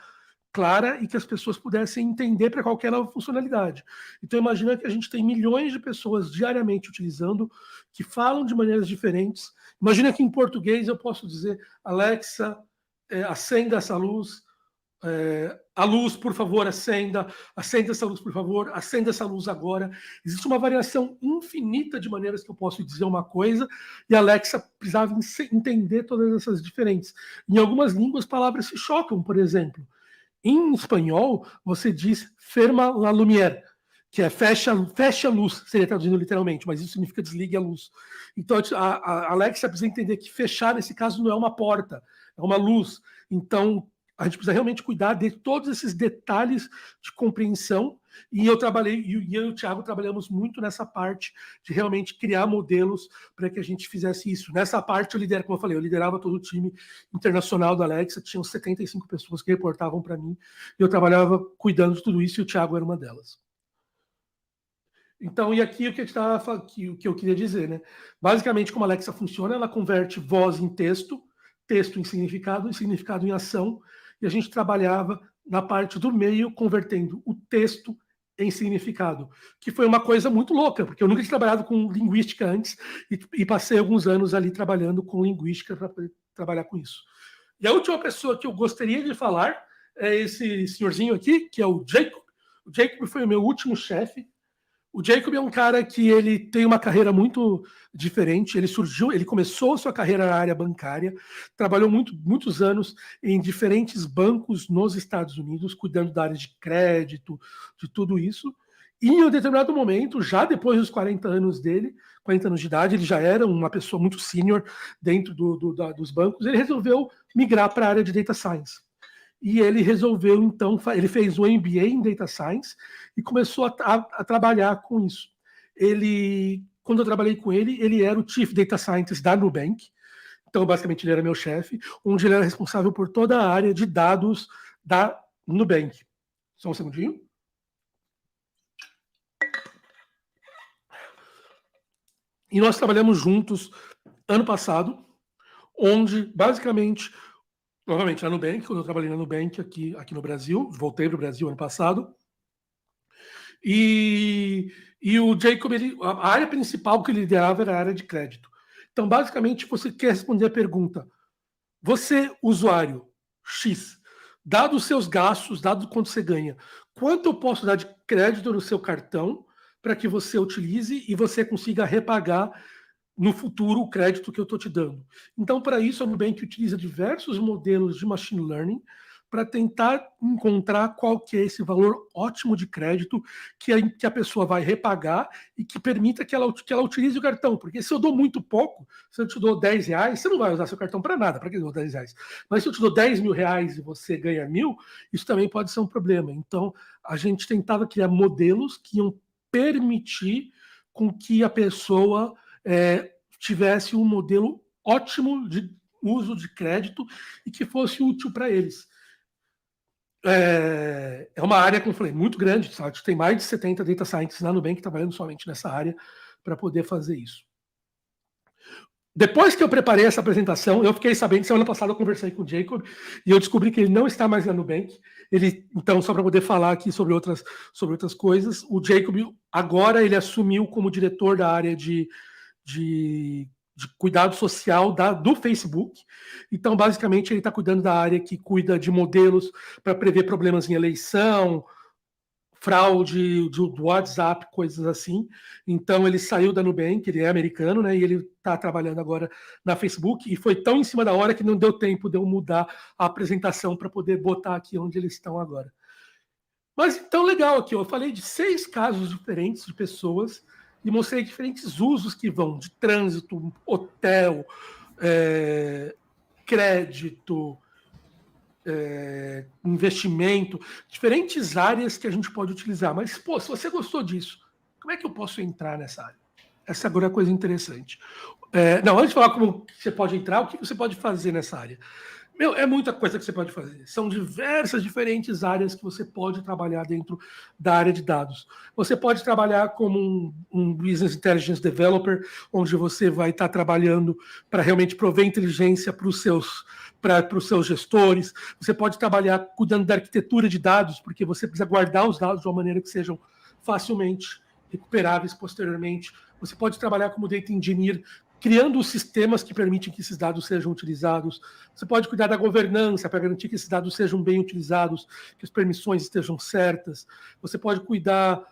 clara e que as pessoas pudessem entender para qualquer nova funcionalidade. Então, imagina que a gente tem milhões de pessoas diariamente utilizando, que falam de maneiras diferentes. Imagina que em português eu posso dizer, Alexa, acenda essa luz, a luz, por favor, acenda essa luz, por favor, acenda essa luz agora. Existe uma variação infinita de maneiras que eu posso dizer uma coisa, e a Alexa precisava entender todas essas diferentes. Em algumas línguas, palavras se chocam, por exemplo. Em espanhol, você diz ferma la lumière, que é fecha a luz, seria traduzindo literalmente, mas isso significa desligue a luz. Então, a Alexa precisa entender que fechar, nesse caso, não é uma porta, é uma luz. Então, a gente precisa realmente cuidar de todos esses detalhes de compreensão. E eu e o Thiago trabalhamos muito nessa parte de realmente criar modelos para que a gente fizesse isso. Nessa parte, como eu falei, eu liderava todo o time internacional da Alexa, tinham 75 pessoas que reportavam para mim, e eu trabalhava cuidando de tudo isso, e o Thiago era uma delas. Então, e aqui o que eu queria dizer, né? Basicamente, como a Alexa funciona, ela converte voz em texto, texto em significado em ação, e a gente trabalhava na parte do meio, convertendo o texto em significado, que foi uma coisa muito louca, porque eu nunca tinha trabalhado com linguística antes, e passei alguns anos ali trabalhando com linguística para trabalhar com isso. E a última pessoa que eu gostaria de falar é esse senhorzinho aqui, que é o Jacob. O Jacob foi o meu último chefe. O Jacob é um cara que ele tem uma carreira muito diferente. Ele começou a sua carreira na área bancária, trabalhou muitos anos em diferentes bancos nos Estados Unidos, cuidando da área de crédito, de tudo isso. E em um determinado momento, já depois dos 40 anos dele, 40 anos de idade, ele já era uma pessoa muito sênior dentro dos bancos, ele resolveu migrar para a área de Data Science. E ele resolveu, então, ele fez um MBA em Data Science e começou a trabalhar com isso. Quando eu trabalhei com ele, ele era o Chief Data Scientist da Nubank, então, basicamente, ele era meu chefe, onde ele era responsável por toda a área de dados da Nubank. Só um segundinho. E nós trabalhamos juntos ano passado, onde, basicamente, novamente, na Nubank, quando eu trabalhei na Nubank aqui no Brasil, voltei para o Brasil ano passado, e o Jacob, a área principal que ele liderava era a área de crédito. Então, basicamente, você quer responder a pergunta, você, usuário X, dado os seus gastos, dado quanto você ganha, quanto eu posso dar de crédito no seu cartão para que você utilize e você consiga repagar no futuro o crédito que eu estou te dando. Então, para isso, a Nubank utiliza diversos modelos de machine learning para tentar encontrar qual que é esse valor ótimo de crédito que a pessoa vai repagar e que permita que ela utilize o cartão. Porque se eu dou muito pouco, se eu te dou R$10, você não vai usar seu cartão para nada, para que eu dou R$10? Mas se eu te dou R$10 mil e você ganha 1.000, isso também pode ser um problema. Então, a gente tentava criar modelos que iam permitir com que a pessoa tivesse um modelo ótimo de uso de crédito e que fosse útil para eles. É uma área, como eu falei, muito grande. A gente tem mais de 70 data scientists na Nubank trabalhando somente nessa área para poder fazer isso. Depois que eu preparei essa apresentação, eu fiquei sabendo, semana passada eu conversei com o Jacob e eu descobri que ele não está mais na Nubank. Então, só para poder falar aqui sobre outras coisas, o Jacob agora ele assumiu como diretor da área de cuidado social do Facebook. Então, basicamente, ele está cuidando da área que cuida de modelos para prever problemas em eleição, fraude do WhatsApp, coisas assim. Então, ele saiu da Nubank, ele é americano, né? E ele está trabalhando agora na Facebook. E foi tão em cima da hora que não deu tempo de eu mudar a apresentação para poder botar aqui onde eles estão agora. Mas, então, legal aqui. Eu falei de 6 casos diferentes de pessoas e mostrei diferentes usos que vão de trânsito, hotel, crédito, investimento, diferentes áreas que a gente pode utilizar. Mas, se você gostou disso, como é que eu posso entrar nessa área? Essa agora é a coisa interessante. Antes de falar como você pode entrar, o que você pode fazer nessa área? É muita coisa que você pode fazer. São diversas, diferentes áreas que você pode trabalhar dentro da área de dados. Você pode trabalhar como um Business Intelligence Developer, onde você vai estar trabalhando para realmente prover inteligência para os seus gestores. Você pode trabalhar cuidando da arquitetura de dados, porque você precisa guardar os dados de uma maneira que sejam facilmente recuperáveis posteriormente. Você pode trabalhar como Data Engineer, criando os sistemas que permitem que esses dados sejam utilizados. Você pode cuidar da governança para garantir que esses dados sejam bem utilizados, que as permissões estejam certas. Você pode cuidar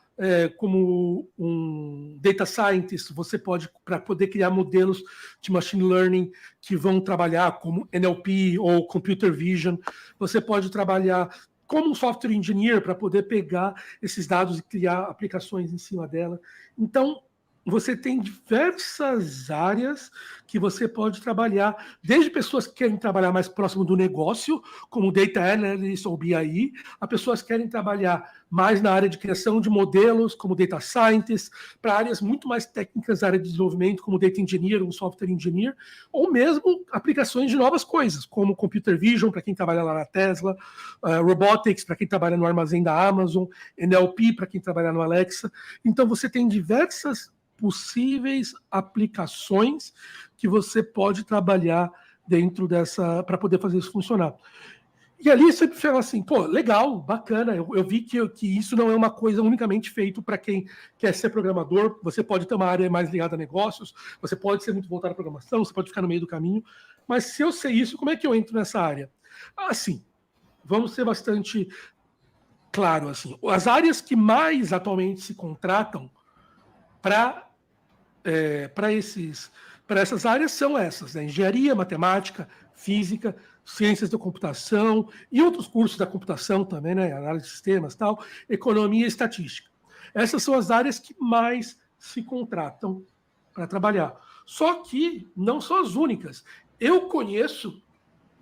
como um data scientist, você pode, para poder criar modelos de machine learning que vão trabalhar como NLP ou computer vision. Você pode trabalhar como um software engineer para poder pegar esses dados e criar aplicações em cima dela. Então, você tem diversas áreas que você pode trabalhar, desde pessoas que querem trabalhar mais próximo do negócio, como Data Analyst ou BI, a pessoas que querem trabalhar mais na área de criação de modelos, como Data Scientist, para áreas muito mais técnicas da área de desenvolvimento, como Data Engineer ou Software Engineer, ou mesmo aplicações de novas coisas, como Computer Vision, para quem trabalha lá na Tesla, Robotics, para quem trabalha no armazém da Amazon, NLP, para quem trabalha no Alexa. Então, você tem diversas possíveis aplicações que você pode trabalhar dentro dessa, para poder fazer isso funcionar. E ali você fala assim, legal, bacana, eu vi que isso não é uma coisa unicamente feito para quem quer ser programador, você pode ter uma área mais ligada a negócios, você pode ser muito voltado à programação, você pode ficar no meio do caminho, mas se eu sei isso, como é que eu entro nessa área? Assim, vamos ser bastante claro, assim, as áreas que mais atualmente se contratam para essas áreas são essas, né? Engenharia, matemática, física, ciências da computação e outros cursos da computação também, né? Análise de sistemas, tal, economia e estatística. Essas são as áreas que mais se contratam para trabalhar. Só que não são as únicas. Eu conheço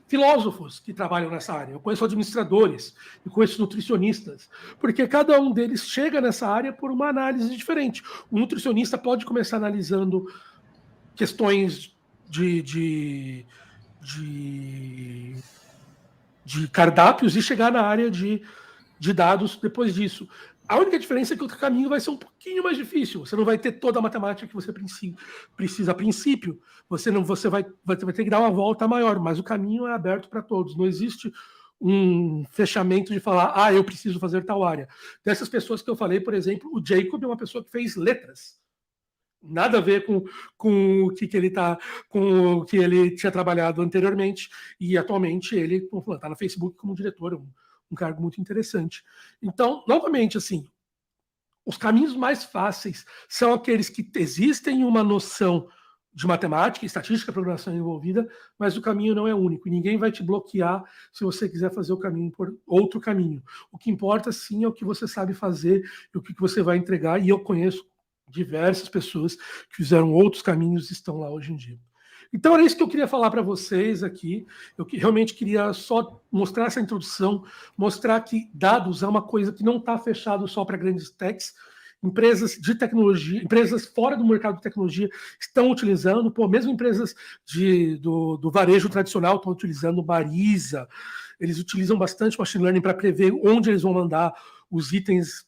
filósofos que trabalham nessa área, eu conheço administradores, eu conheço nutricionistas, porque cada um deles chega nessa área por uma análise diferente. O nutricionista pode começar analisando questões de cardápios e chegar na área de dados depois disso. A única diferença é que o caminho vai ser um pouquinho mais difícil. Você não vai ter toda a matemática que você precisa a princípio. Você vai ter que dar uma volta maior, mas o caminho é aberto para todos. Não existe um fechamento de falar, eu preciso fazer tal área. Dessas pessoas que eu falei, por exemplo, o Jacob é uma pessoa que fez letras. Nada a ver com o que ele tá, com o que ele tinha trabalhado anteriormente, e atualmente ele está no Facebook como diretor, um cargo muito interessante. Então, novamente, assim, os caminhos mais fáceis são aqueles que existem uma noção de matemática, estatística, programação envolvida, mas o caminho não é único. E ninguém vai te bloquear se você quiser fazer o caminho por outro caminho. O que importa, sim, é o que você sabe fazer e o que você vai entregar. E eu conheço diversas pessoas que fizeram outros caminhos e estão lá hoje em dia. Então, era isso que eu queria falar para vocês aqui. Eu realmente queria só mostrar essa introdução, mostrar que dados é uma coisa que não está fechado só para grandes techs. Empresas de tecnologia, empresas fora do mercado de tecnologia estão utilizando, mesmo empresas do varejo tradicional estão utilizando Marisa, eles utilizam bastante machine learning para prever onde eles vão mandar os itens.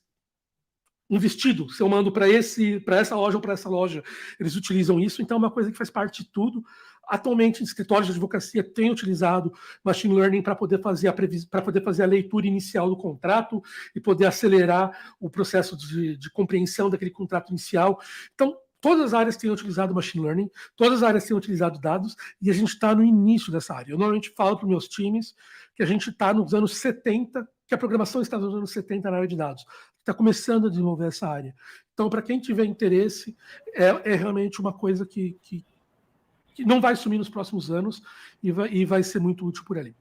Um vestido, se eu mando para essa loja ou para essa loja, eles utilizam isso, então é uma coisa que faz parte de tudo. Atualmente, escritórios de advocacia têm utilizado machine learning para poder fazer a leitura inicial do contrato e poder acelerar o processo de compreensão daquele contrato inicial. Então, todas as áreas têm utilizado machine learning, todas as áreas têm utilizado dados, e a gente está no início dessa área. Eu normalmente falo para os meus times que a gente está nos anos 70, que a programação está nos anos 70 na área de dados. Está começando a desenvolver essa área. Então, para quem tiver interesse, é realmente uma coisa que não vai sumir nos próximos anos e vai ser muito útil por ali.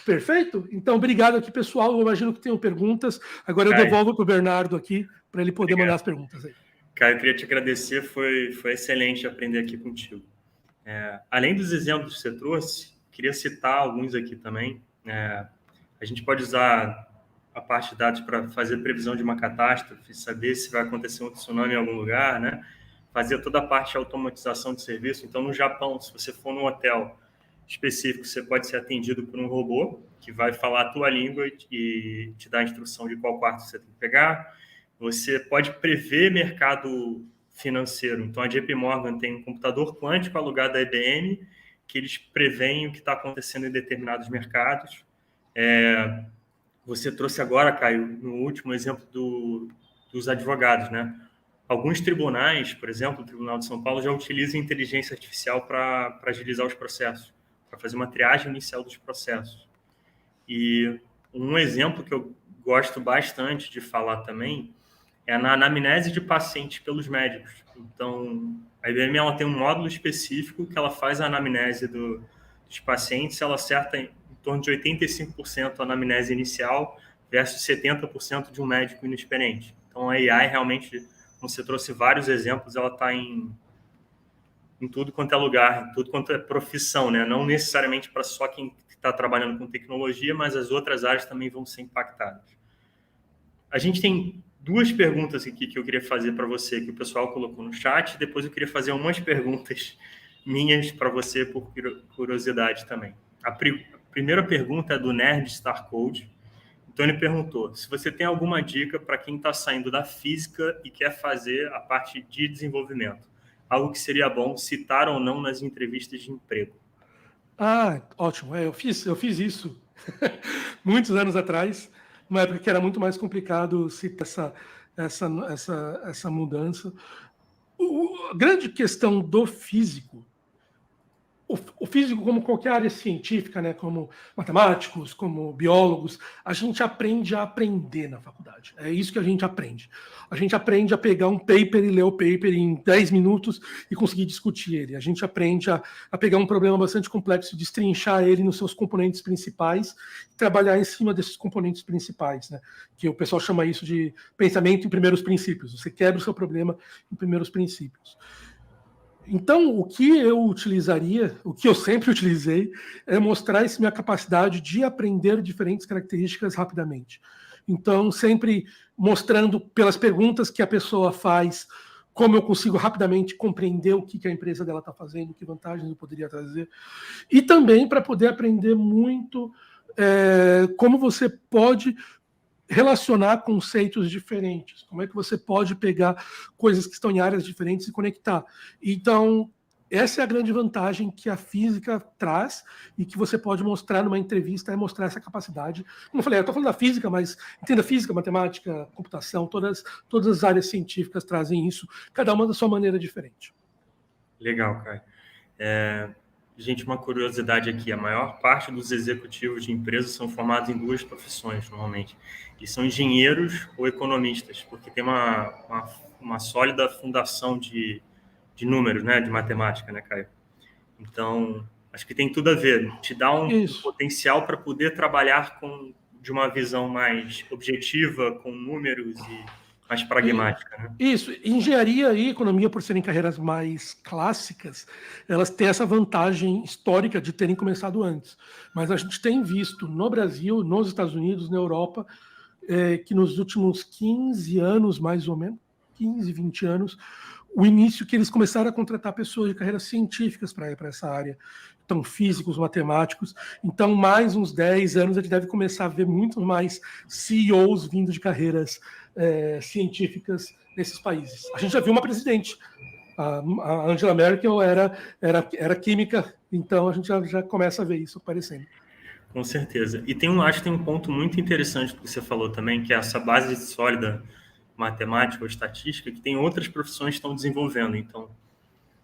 Perfeito? Então, obrigado aqui, pessoal. Eu imagino que tenham perguntas. Agora eu devolvo para o Bernardo aqui, para ele poder mandar as perguntas aí. Caio, eu queria te agradecer. Foi excelente aprender aqui contigo. Além dos exemplos que você trouxe, queria citar alguns aqui também. A gente pode usar a parte de dados para fazer previsão de uma catástrofe, saber se vai acontecer um tsunami em algum lugar, né? Fazer toda a parte de automatização de serviço. Então, no Japão, se você for num hotel específico, você pode ser atendido por um robô que vai falar a tua língua e te dar a instrução de qual quarto você tem que pegar. Você pode prever mercado financeiro. Então, a JP Morgan tem um computador quântico alugado da IBM que eles preveem o que está acontecendo em determinados mercados. Você trouxe agora, Caio, no último exemplo dos advogados, né? Alguns tribunais, por exemplo, o Tribunal de São Paulo, já utiliza inteligência artificial para agilizar os processos, para fazer uma triagem inicial dos processos. E um exemplo que eu gosto bastante de falar também é na anamnese de pacientes pelos médicos. Então, a IBM ela tem um módulo específico que ela faz a anamnese dos pacientes, ela acerta em torno de 85% a anamnese inicial versus 70% de um médico inexperiente. Então, a AI realmente, como você trouxe vários exemplos, ela está em tudo quanto é lugar, em tudo quanto é profissão, né? Não necessariamente para só quem está trabalhando com tecnologia, mas as outras áreas também vão ser impactadas. A gente tem duas perguntas aqui que eu queria fazer para você, que o pessoal colocou no chat, depois eu queria fazer umas perguntas minhas para você por curiosidade também. A primeira pergunta é do Nerd Star Code. Então, ele perguntou se você tem alguma dica para quem está saindo da física e quer fazer a parte de desenvolvimento. Algo que seria bom citar ou não nas entrevistas de emprego. Ótimo. Eu fiz isso muitos anos atrás, numa época que era muito mais complicado citar essa mudança. A grande questão do físico, o físico, como qualquer área científica, né, como matemáticos, como biólogos, a gente aprende a aprender na faculdade. É isso que a gente aprende. A gente aprende a pegar um paper e ler o paper em 10 minutos e conseguir discutir ele. A gente aprende a pegar um problema bastante complexo e destrinchar ele nos seus componentes principais e trabalhar em cima desses componentes principais, né, que o pessoal chama isso de pensamento em primeiros princípios. Você quebra o seu problema em primeiros princípios. Então, o que eu utilizaria, o que eu sempre utilizei, é mostrar essa minha capacidade de aprender diferentes características rapidamente. Então, sempre mostrando pelas perguntas que a pessoa faz, como eu consigo rapidamente compreender o que a empresa dela está fazendo, que vantagens eu poderia trazer. E também para poder aprender muito como você pode relacionar conceitos diferentes, como é que você pode pegar coisas que estão em áreas diferentes e conectar. Então, essa é a grande vantagem que a física traz e que você pode mostrar numa entrevista, é mostrar essa capacidade. Como eu falei, eu estou falando da física, mas entenda física, matemática, computação, todas as áreas científicas trazem isso, cada uma da sua maneira diferente. Legal, Caio. Gente, uma curiosidade aqui, a maior parte dos executivos de empresas são formados em duas profissões, normalmente. Eles são engenheiros ou economistas, porque tem uma sólida fundação de números, né? De matemática, né, Caio? Então, acho que tem tudo a ver. Te dá um potencial para poder trabalhar de uma visão mais objetiva, com números e mais pragmática, né? Isso. Engenharia e economia, por serem carreiras mais clássicas, elas têm essa vantagem histórica de terem começado antes. Mas a gente tem visto no Brasil, nos Estados Unidos, na Europa, que nos últimos 15 anos, mais ou menos, 15, 20 anos, o início que eles começaram a contratar pessoas de carreiras científicas para ir para essa área. Então, físicos, matemáticos. Então, mais uns 10 anos, a gente deve começar a ver muito mais CEOs vindo de carreiras científicas nesses países. A gente já viu uma presidente. A Angela Merkel era química, então a gente já começa a ver isso aparecendo. Com certeza. E acho que tem um ponto muito interessante que você falou também, que é essa base sólida matemática ou estatística, que tem outras profissões que estão desenvolvendo. Então,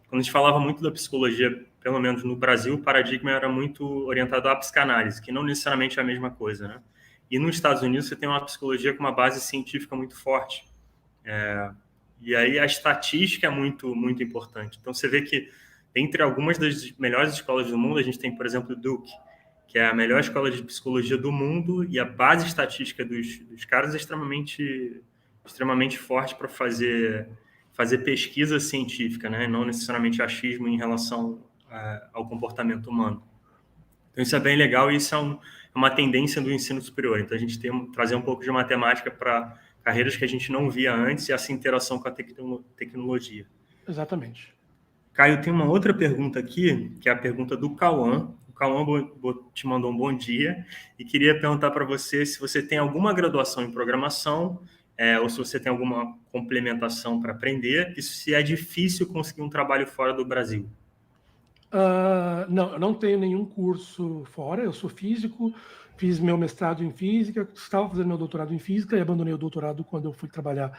quando a gente falava muito da psicologia, pelo menos no Brasil, o paradigma era muito orientado à psicanálise, que não necessariamente é a mesma coisa, né? E nos Estados Unidos você tem uma psicologia com uma base científica muito forte. E aí a estatística é muito, muito importante. Então você vê que entre algumas das melhores escolas do mundo, a gente tem, por exemplo, o Duke, que é a melhor escola de psicologia do mundo, e a base estatística dos caras é extremamente forte para fazer pesquisa científica, né? Não necessariamente achismo em relação ao comportamento humano. Então isso é bem legal e isso é uma tendência do ensino superior. Então a gente trazer um pouco de matemática para carreiras que a gente não via antes e essa interação com a tecnologia. Exatamente. Caio, tem uma outra pergunta aqui, que é a pergunta do Cauã. O Cauã te mandou um bom dia e queria perguntar para você se você tem alguma graduação em programação ou se você tem alguma complementação para aprender e se é difícil conseguir um trabalho fora do Brasil. Não, eu não tenho nenhum curso fora, eu sou físico, fiz meu mestrado em física, estava fazendo meu doutorado em física e abandonei o doutorado quando eu fui trabalhar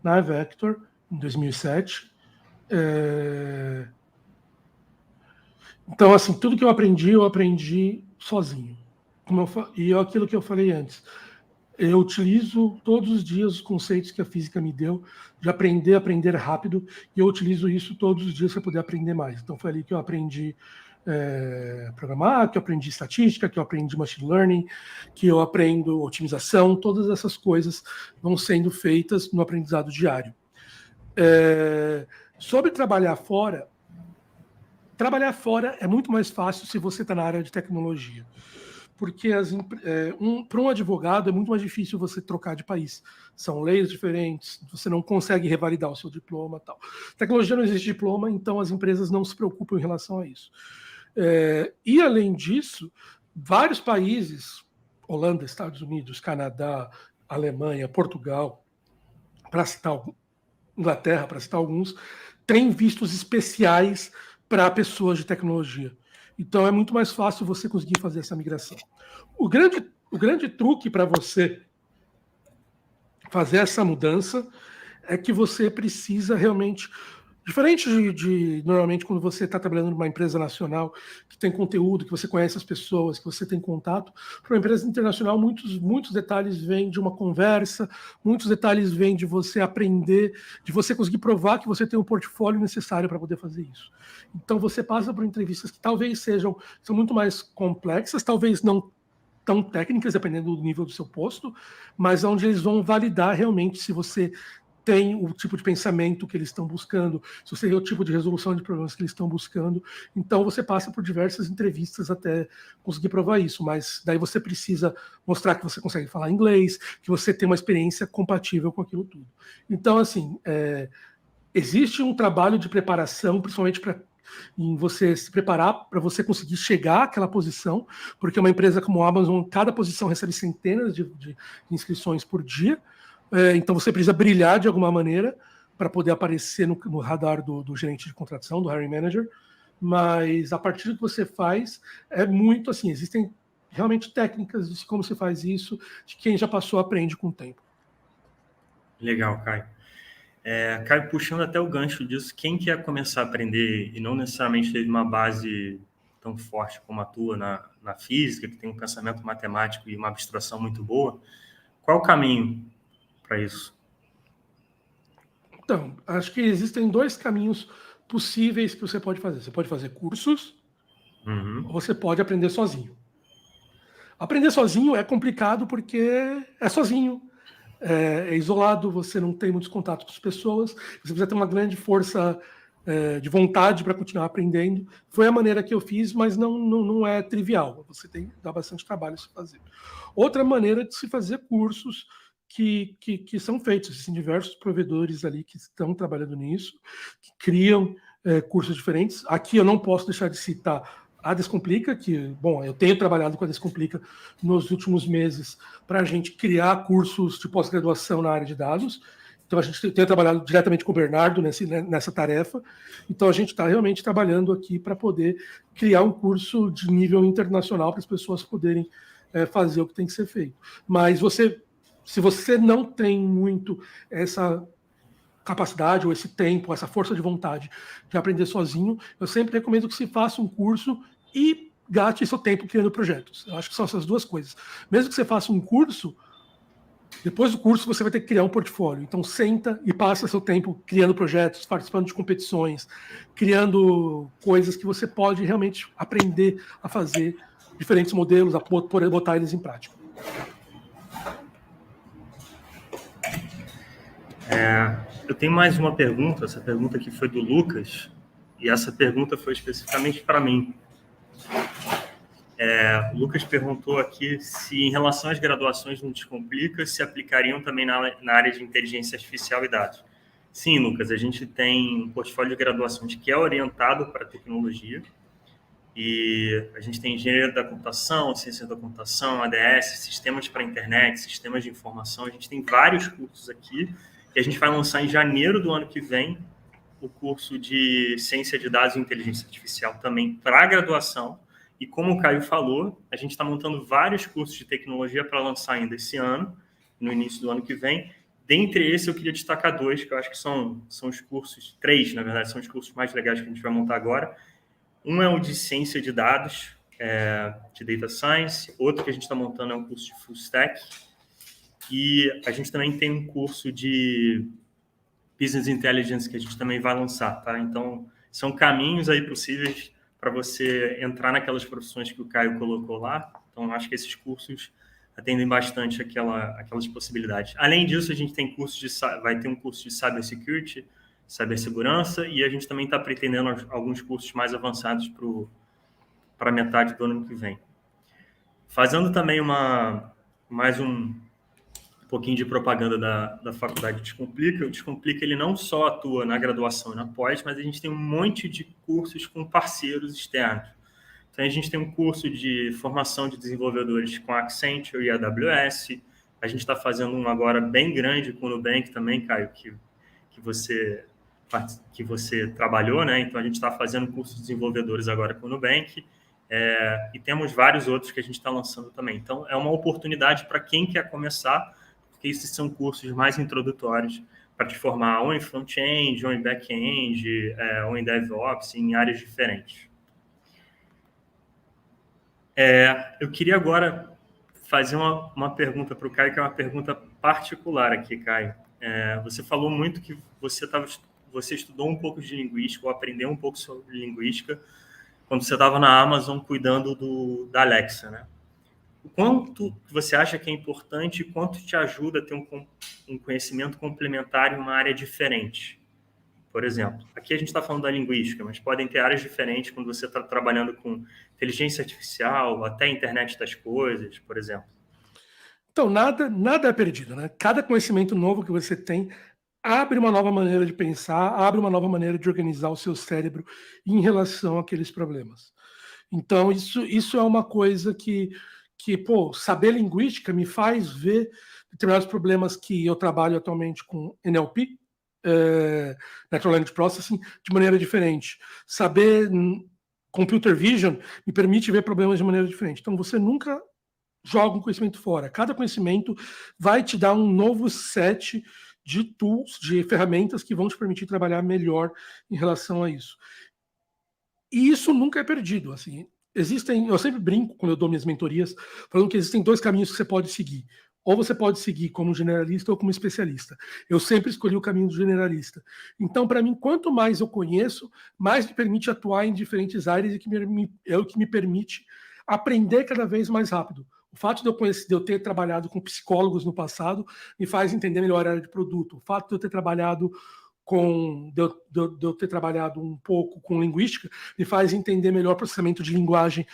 na Vector, em 2007. Então, assim, tudo que eu aprendi sozinho. E aquilo que eu falei antes, eu utilizo todos os dias os conceitos que a física me deu de aprender rápido, e eu utilizo isso todos os dias para poder aprender mais. Então foi ali que eu aprendi programar, que eu aprendi estatística, que eu aprendi machine learning, que eu aprendo otimização, todas essas coisas vão sendo feitas no aprendizado diário. Sobre trabalhar fora é muito mais fácil se você está na área de tecnologia. Porque para um advogado é muito mais difícil você trocar de país. São leis diferentes, você não consegue revalidar o seu diploma. Tal. Tecnologia não existe diploma, então as empresas não se preocupam em relação a isso. E, além disso, vários países, Holanda, Estados Unidos, Canadá, Alemanha, Portugal, Inglaterra, para citar alguns, têm vistos especiais para pessoas de tecnologia. Então é muito mais fácil você conseguir fazer essa migração. O grande truque para você fazer essa mudança é que você precisa realmente, diferente de normalmente quando você está trabalhando numa empresa nacional que tem conteúdo, que você conhece as pessoas, que você tem contato, para uma empresa internacional muitos detalhes vêm de uma conversa, muitos detalhes vêm de você aprender, de você conseguir provar que você tem o portfólio necessário para poder fazer isso. Então você passa por entrevistas que talvez são muito mais complexas, talvez não tão técnicas, dependendo do nível do seu posto, mas onde eles vão validar realmente se você tem o tipo de pensamento que eles estão buscando, se você tem o tipo de resolução de problemas que eles estão buscando. Então você passa por diversas entrevistas até conseguir provar isso, mas daí você precisa mostrar que você consegue falar inglês, que você tem uma experiência compatível com aquilo tudo. Então, assim, existe um trabalho de preparação, principalmente em você se preparar para você conseguir chegar àquela posição, porque uma empresa como a Amazon, cada posição recebe centenas de inscrições por dia, então você precisa brilhar de alguma maneira para poder aparecer no radar do gerente de contratação, do hiring manager, mas a partir do que você faz, é muito assim, existem realmente técnicas de como se faz isso, de quem já passou aprende com o tempo. Legal, Caio. Caio, puxando até o gancho disso, quem quer começar a aprender e não necessariamente ter uma base tão forte como a tua na física, que tem um pensamento matemático e uma abstração muito boa, qual é o caminho para isso? Então, acho que existem dois caminhos possíveis que você pode fazer. Você pode fazer cursos, ou você pode aprender sozinho. Aprender sozinho é complicado porque é sozinho, é isolado, você não tem muitos contatos com as pessoas, você precisa ter uma grande força de vontade para continuar aprendendo. Foi a maneira que eu fiz, mas não é trivial. Você dá bastante trabalho se fazer. Outra maneira de se fazer cursos que são feitos. Existem diversos provedores ali que estão trabalhando nisso, que criam cursos diferentes. Aqui eu não posso deixar de citar a Descomplica, que, bom, eu tenho trabalhado com a Descomplica nos últimos meses para a gente criar cursos de pós-graduação na área de dados. Então, a gente tem trabalhado diretamente com o Bernardo nessa tarefa. Então, a gente está realmente trabalhando aqui para poder criar um curso de nível internacional para as pessoas poderem fazer o que tem que ser feito. Mas se você não tem muito essa capacidade ou esse tempo, essa força de vontade de aprender sozinho, eu sempre recomendo que se faça um curso e gaste seu tempo criando projetos. Eu acho que são essas duas coisas. Mesmo que você faça um curso, depois do curso você vai ter que criar um portfólio. Então senta e passa seu tempo criando projetos, participando de competições, criando coisas que você pode realmente aprender a fazer diferentes modelos, a poder botar eles em prática. Eu tenho mais uma pergunta. Essa pergunta aqui foi do Lucas, e essa pergunta foi especificamente para mim. O Lucas perguntou aqui se, em relação às graduações no Descomplica, se aplicariam também na área de inteligência artificial e dados. Sim, Lucas, a gente tem um portfólio de graduações que é orientado para tecnologia, e a gente tem engenharia da computação, ciência da computação, ADS, sistemas para a internet, sistemas de informação. A gente tem vários cursos aqui, e a gente vai lançar em janeiro do ano que vem o curso de ciência de dados e inteligência artificial também para a graduação. E como o Caio falou, a gente está montando vários cursos de tecnologia para lançar ainda esse ano, no início do ano que vem. Dentre esses, eu queria destacar 2, que eu acho que são os cursos, 3, na verdade, são os cursos mais legais que a gente vai montar agora. Um é o de ciência de dados, de Data Science. Outro que a gente está montando é um curso de Full Stack. E a gente também tem um curso de Business Intelligence que a gente também vai lançar, tá? Então, são caminhos aí possíveis para você entrar naquelas profissões que o Caio colocou lá. Então, acho que esses cursos atendem bastante aquelas possibilidades. Além disso, a gente tem vai ter um curso de Cybersecurity, cibersegurança, e a gente também está pretendendo alguns cursos mais avançados para metade do ano que vem. Fazendo também mais um pouquinho de propaganda da faculdade Descomplica. O Descomplica, ele não só atua na graduação e na pós, mas a gente tem um monte de cursos com parceiros externos. Então, a gente tem um curso de formação de desenvolvedores com a Accenture e a AWS. A gente está fazendo um agora bem grande com o Nubank também, Caio, que você trabalhou, né? Então, a gente está fazendo um curso de desenvolvedores agora com o Nubank. E temos vários outros que a gente está lançando também. Então, é uma oportunidade para quem quer começar, porque esses são cursos mais introdutórios para te formar ou em front-end, ou em back-end, ou em DevOps, em áreas diferentes. Eu queria agora fazer uma pergunta para o Caio, que é uma pergunta particular aqui, Caio. Você falou muito que você estudou um pouco de linguística, ou aprendeu um pouco sobre linguística, quando você estava na Amazon cuidando da Alexa, né? O quanto você acha que é importante e quanto te ajuda a ter um conhecimento complementar em uma área diferente? Por exemplo, aqui a gente está falando da linguística, mas podem ter áreas diferentes quando você está trabalhando com inteligência artificial, até internet das coisas, por exemplo. Então, nada é perdido, né? Cada conhecimento novo que você tem abre uma nova maneira de pensar, abre uma nova maneira de organizar o seu cérebro em relação àqueles problemas. Então, isso é uma coisa que saber linguística me faz ver determinados problemas que eu trabalho atualmente com NLP, Natural Language Processing, de maneira diferente. Saber Computer Vision me permite ver problemas de maneira diferente. Então, você nunca joga um conhecimento fora. Cada conhecimento vai te dar um novo set de tools, de ferramentas que vão te permitir trabalhar melhor em relação a isso. E isso nunca é perdido. Assim, eu sempre brinco quando eu dou minhas mentorias, falando que existem 2 caminhos que você pode seguir. ou você pode seguir como generalista ou como especialista. Eu sempre escolhi o caminho do generalista. Então, para mim, quanto mais eu conheço, mais me permite atuar em diferentes áreas e é o que me permite aprender cada vez mais rápido. O fato de eu ter trabalhado com psicólogos no passado me faz entender melhor a área de produto. O fato de eu ter trabalhado de eu ter trabalhado um pouco com linguística me faz entender melhor o processamento de linguagem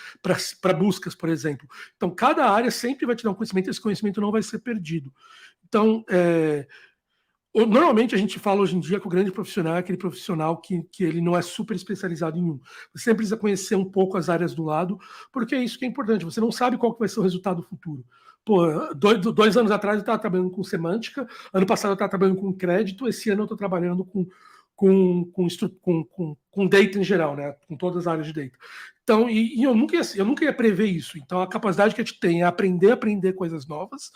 para buscas, por exemplo. Então, cada área sempre vai te dar um conhecimento e esse conhecimento não vai ser perdido. Então, normalmente a gente fala hoje em dia que o grande profissional é aquele profissional que ele não é super especializado em um. Você sempre precisa conhecer um pouco as áreas do lado, porque é isso que é importante. Você não sabe qual que vai ser o resultado futuro. Pô, 2 anos atrás eu estava trabalhando com semântica, ano passado eu estava trabalhando com crédito, esse ano eu estou trabalhando com data em geral, né? Com todas as áreas de data. Então, eu nunca ia prever isso. Então, a capacidade que a gente tem é aprender coisas novas.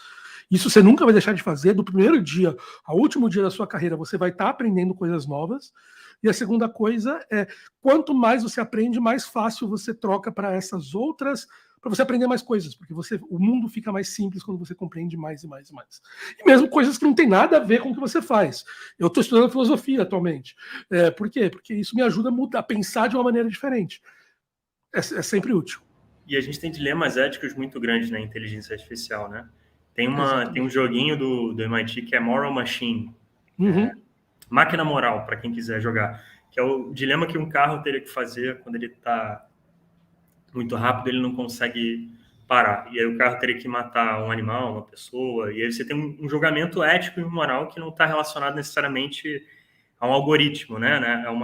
Isso você nunca vai deixar de fazer. Do primeiro dia ao último dia da sua carreira, você vai estar aprendendo coisas novas. E a segunda coisa é, quanto mais você aprende, mais fácil você troca para essas outras, para você aprender mais coisas, porque o mundo fica mais simples quando você compreende mais e mais e mais. E mesmo coisas que não tem nada a ver com o que você faz. Eu estou estudando filosofia atualmente. Por quê? Porque isso me ajuda a pensar de uma maneira diferente. É sempre útil. E a gente tem dilemas éticos muito grandes na inteligência artificial, né? Tem um joguinho do MIT que é Moral Machine. Uhum. Máquina moral, para quem quiser jogar. Que é o dilema que um carro teria que fazer quando ele está muito rápido, ele não consegue parar. E aí o carro teria que matar um animal, uma pessoa. E aí você tem um julgamento ético e moral que não está relacionado necessariamente a um algoritmo, né?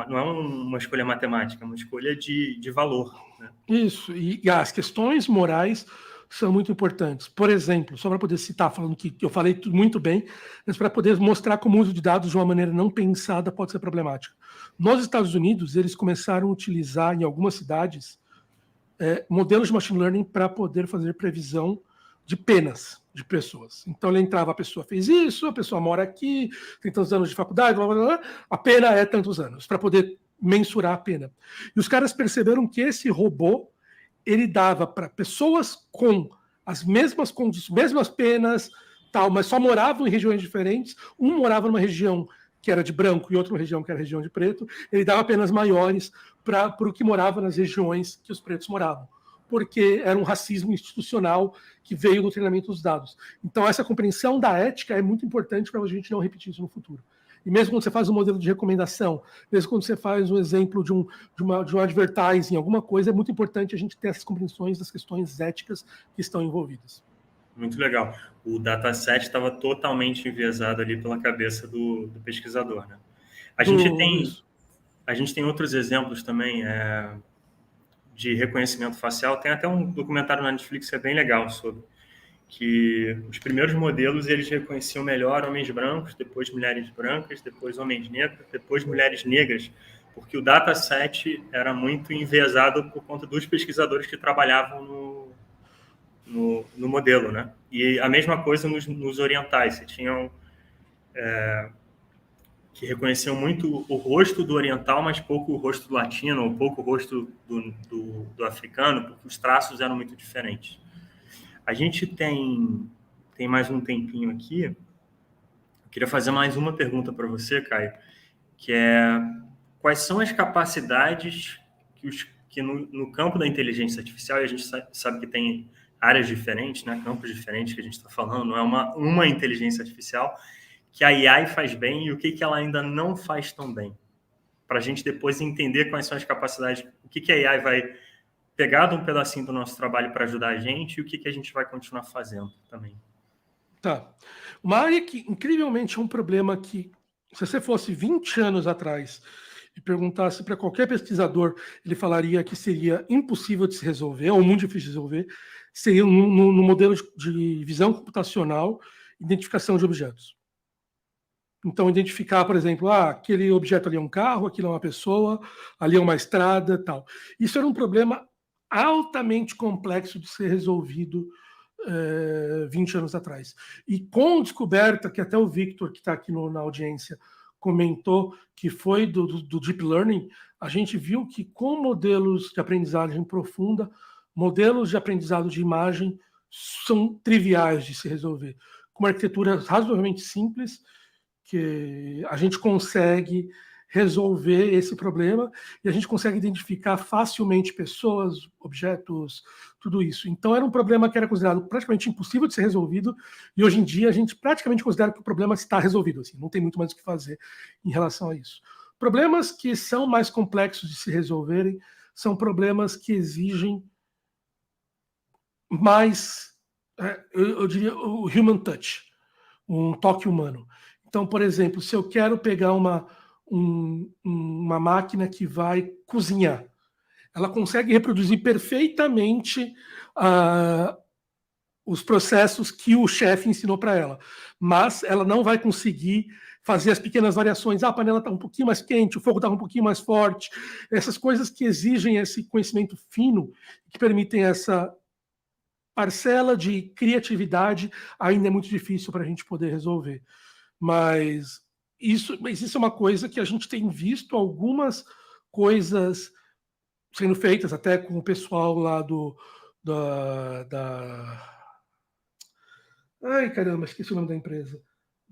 Não é uma escolha matemática, é uma escolha de valor. Né? Isso. E as questões morais são muito importantes. Por exemplo, só para poder citar, falando que eu falei tudo muito bem, mas para poder mostrar como o uso de dados de uma maneira não pensada pode ser problemático. Nos Estados Unidos, eles começaram a utilizar, em algumas cidades, modelos de machine learning para poder fazer previsão de penas de pessoas. Então, ele entrava, a pessoa fez isso, a pessoa mora aqui, tem tantos anos de faculdade, blá, blá, blá, a pena é tantos anos, para poder mensurar a pena. E os caras perceberam que esse robô ele dava para pessoas com as mesmas condições, mesmas penas, tal, mas só moravam em regiões diferentes. Um morava numa região que era de branco e outra região que era região de preto. Ele dava penas maiores para o que morava nas regiões que os pretos moravam, porque era um racismo institucional que veio do treinamento dos dados. Então, essa compreensão da ética é muito importante para a gente não repetir isso no futuro. E mesmo quando você faz um modelo de recomendação, mesmo quando você faz um exemplo de um advertising, alguma coisa, é muito importante a gente ter essas compreensões das questões éticas que estão envolvidas. Muito legal. O dataset estava totalmente enviesado ali pela cabeça do pesquisador, né? A gente tem outros exemplos também de reconhecimento facial. Tem até um documentário na Netflix que é bem legal sobre que os primeiros modelos eles reconheciam melhor homens brancos, depois mulheres brancas, depois homens negros, depois mulheres negras, porque o dataset era muito enviesado por conta dos pesquisadores que trabalhavam no modelo, né? E a mesma coisa nos orientais, você tinham que reconheciam muito o rosto do oriental, mas pouco o rosto do latino, ou pouco o rosto do africano, porque os traços eram muito diferentes. A gente tem mais um tempinho aqui. Eu queria fazer mais uma pergunta para você, Caio, que é quais são as capacidades que no campo da inteligência artificial, e a gente sabe que tem áreas diferentes, né, campos diferentes que a gente está falando, não é uma inteligência artificial, que a AI faz bem e o que ela ainda não faz tão bem, para a gente depois entender quais são as capacidades, o que a AI vai pegar de um pedacinho do nosso trabalho para ajudar a gente e o que a gente vai continuar fazendo também. Tá. Uma área que, incrivelmente, é um problema que, se você fosse 20 anos atrás e perguntasse para qualquer pesquisador, ele falaria que seria impossível de se resolver, ou muito difícil de resolver, seria no modelo de visão computacional, identificação de objetos. Então, identificar, por exemplo, aquele objeto ali é um carro, aquilo é uma pessoa, ali é uma estrada, tal. Isso era um problema altamente complexo de ser resolvido 20 anos atrás. E com a descoberta, que até o Victor, que está aqui na audiência, comentou, que foi do Deep Learning, a gente viu que com modelos de aprendizagem profunda, modelos de aprendizado de imagem são triviais de se resolver. uma arquitetura razoavelmente simples, que a gente consegue resolver esse problema e a gente consegue identificar facilmente pessoas, objetos, tudo isso. Então, era um problema que era considerado praticamente impossível de ser resolvido e hoje em dia a gente praticamente considera que o problema está resolvido. Assim, não tem muito mais o que fazer em relação a isso. Problemas que são mais complexos de se resolverem são problemas que exigem mais, eu diria, o human touch, um toque humano. Então, por exemplo, se eu quero pegar uma máquina que vai cozinhar, ela consegue reproduzir perfeitamente os processos que o chefe ensinou para ela, mas ela não vai conseguir fazer as pequenas variações. A panela está um pouquinho mais quente, o fogo está um pouquinho mais forte. Essas coisas que exigem esse conhecimento fino, que permitem essa parcela de criatividade, ainda é muito difícil para a gente poder resolver. Mas isso é uma coisa que a gente tem visto algumas coisas sendo feitas, até com o pessoal lá Ai, caramba, esqueci o nome da empresa.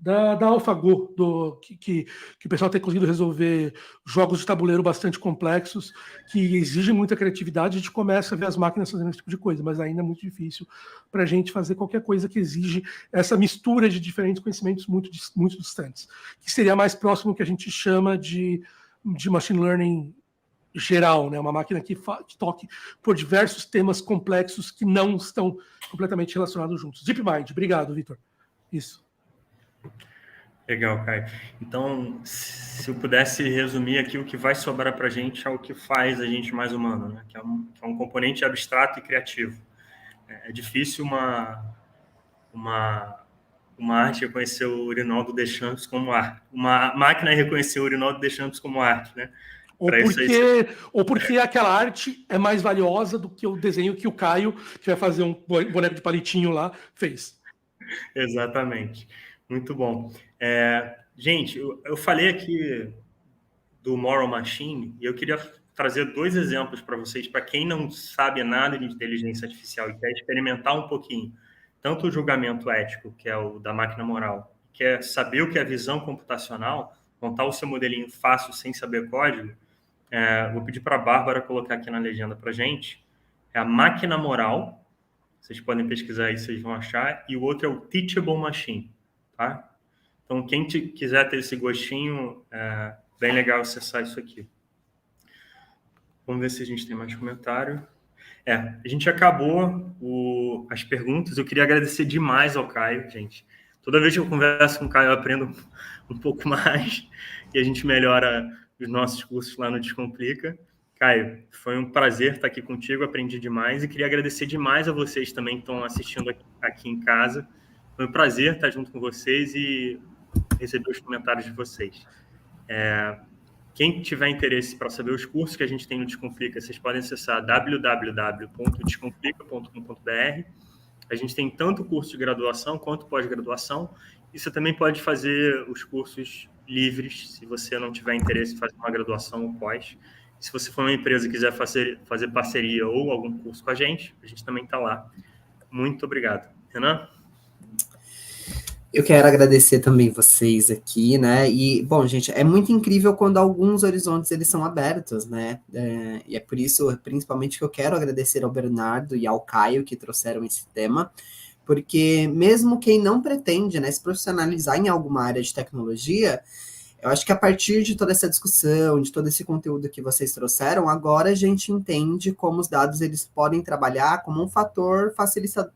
Da AlphaGo, que o pessoal tem conseguido resolver jogos de tabuleiro bastante complexos, que exigem muita criatividade. A gente começa a ver as máquinas fazendo esse tipo de coisa, mas ainda é muito difícil para a gente fazer qualquer coisa que exige essa mistura de diferentes conhecimentos muito distantes, que seria mais próximo do que a gente chama de machine learning geral, né? Uma máquina que toque por diversos temas complexos que não estão completamente relacionados juntos. DeepMind, obrigado, Vitor. Isso. Legal, Caio. Então, se eu pudesse resumir aqui, o que vai sobrar para a gente é o que faz a gente mais humano, né? Que é um componente abstrato e criativo. É difícil uma arte reconhecer o urinol do Deschamps como arte. Uma máquina reconhecer o urinol do Deschamps como arte, né? Ou porque aquela arte é mais valiosa do que o desenho que o Caio, que vai fazer um boneco de palitinho lá, fez. Exatamente. Muito bom. Gente, eu falei aqui do Moral Machine e eu queria trazer 2 exemplos para vocês, para quem não sabe nada de inteligência artificial e quer experimentar um pouquinho, tanto o julgamento ético, que é o da máquina moral, quer saber o que é visão computacional, montar o seu modelinho fácil, sem saber código. Vou pedir para a Bárbara colocar aqui na legenda para a gente. É a máquina moral. Vocês podem pesquisar aí, vocês vão achar. E o outro é o Teachable Machine. Tá? Então, quem quiser ter esse gostinho, bem legal acessar isso aqui. Vamos ver se a gente tem mais comentário. A gente acabou as perguntas. Eu queria agradecer demais ao Caio, gente. Toda vez que eu converso com o Caio, eu aprendo um pouco mais e a gente melhora os nossos cursos lá no Descomplica. Caio, foi um prazer estar aqui contigo, aprendi demais e queria agradecer demais a vocês também que estão assistindo aqui em casa. Foi um prazer estar junto com vocês e receber os comentários de vocês. Quem tiver interesse para saber os cursos que a gente tem no Descomplica, vocês podem acessar www.descomplica.com.br. A gente tem tanto curso de graduação quanto pós-graduação. E você também pode fazer os cursos livres, se você não tiver interesse em fazer uma graduação ou pós. Se você for uma empresa e quiser fazer parceria ou algum curso com a gente também está lá. Muito obrigado. Renan? Eu quero agradecer também vocês aqui, né? E, bom, gente, é muito incrível quando alguns horizontes eles são abertos, né? E é por isso, principalmente, que eu quero agradecer ao Bernardo e ao Caio que trouxeram esse tema, porque mesmo quem não pretende, né, se profissionalizar em alguma área de tecnologia, eu acho que a partir de toda essa discussão, de todo esse conteúdo que vocês trouxeram, agora a gente entende como os dados eles podem trabalhar como um fator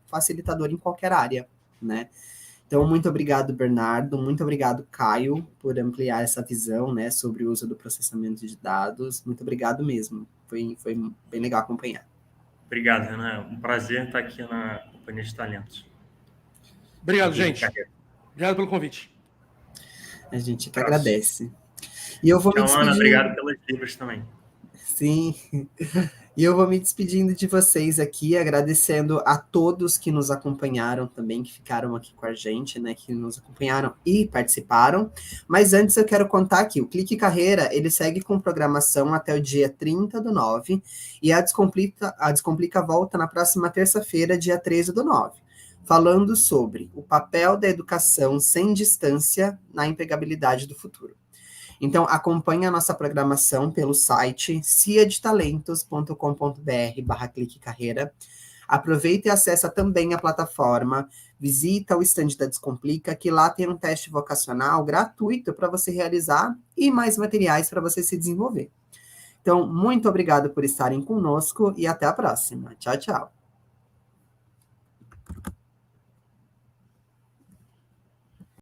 facilitador em qualquer área, né? Então, muito obrigado, Bernardo, muito obrigado, Caio, por ampliar essa visão, né, sobre o uso do processamento de dados. Muito obrigado mesmo, foi bem legal acompanhar. Obrigado, Renan. Um prazer estar aqui na Companhia de Talentos. Obrigado, gente. Obrigado pelo convite. A gente que agradece. E eu vou me despedir... Ana, obrigado pelas livros também. Sim. E eu vou me despedindo de vocês aqui, agradecendo a todos que nos acompanharam também, que ficaram aqui com a gente, né, que nos acompanharam e participaram. Mas antes eu quero contar aqui, o Clique Carreira, ele segue com programação até o dia 30/9, e a Descomplica volta na próxima terça-feira, dia 13/9. falando sobre o papel da educação sem distância na empregabilidade do futuro. Então, acompanhe a nossa programação pelo site ciadetalentos.com.br/clique carreira. Aproveita e acessa também a plataforma, visita o stand da Descomplica, que lá tem um teste vocacional gratuito para você realizar e mais materiais para você se desenvolver. Então, muito obrigado por estarem conosco e até a próxima. Tchau, tchau.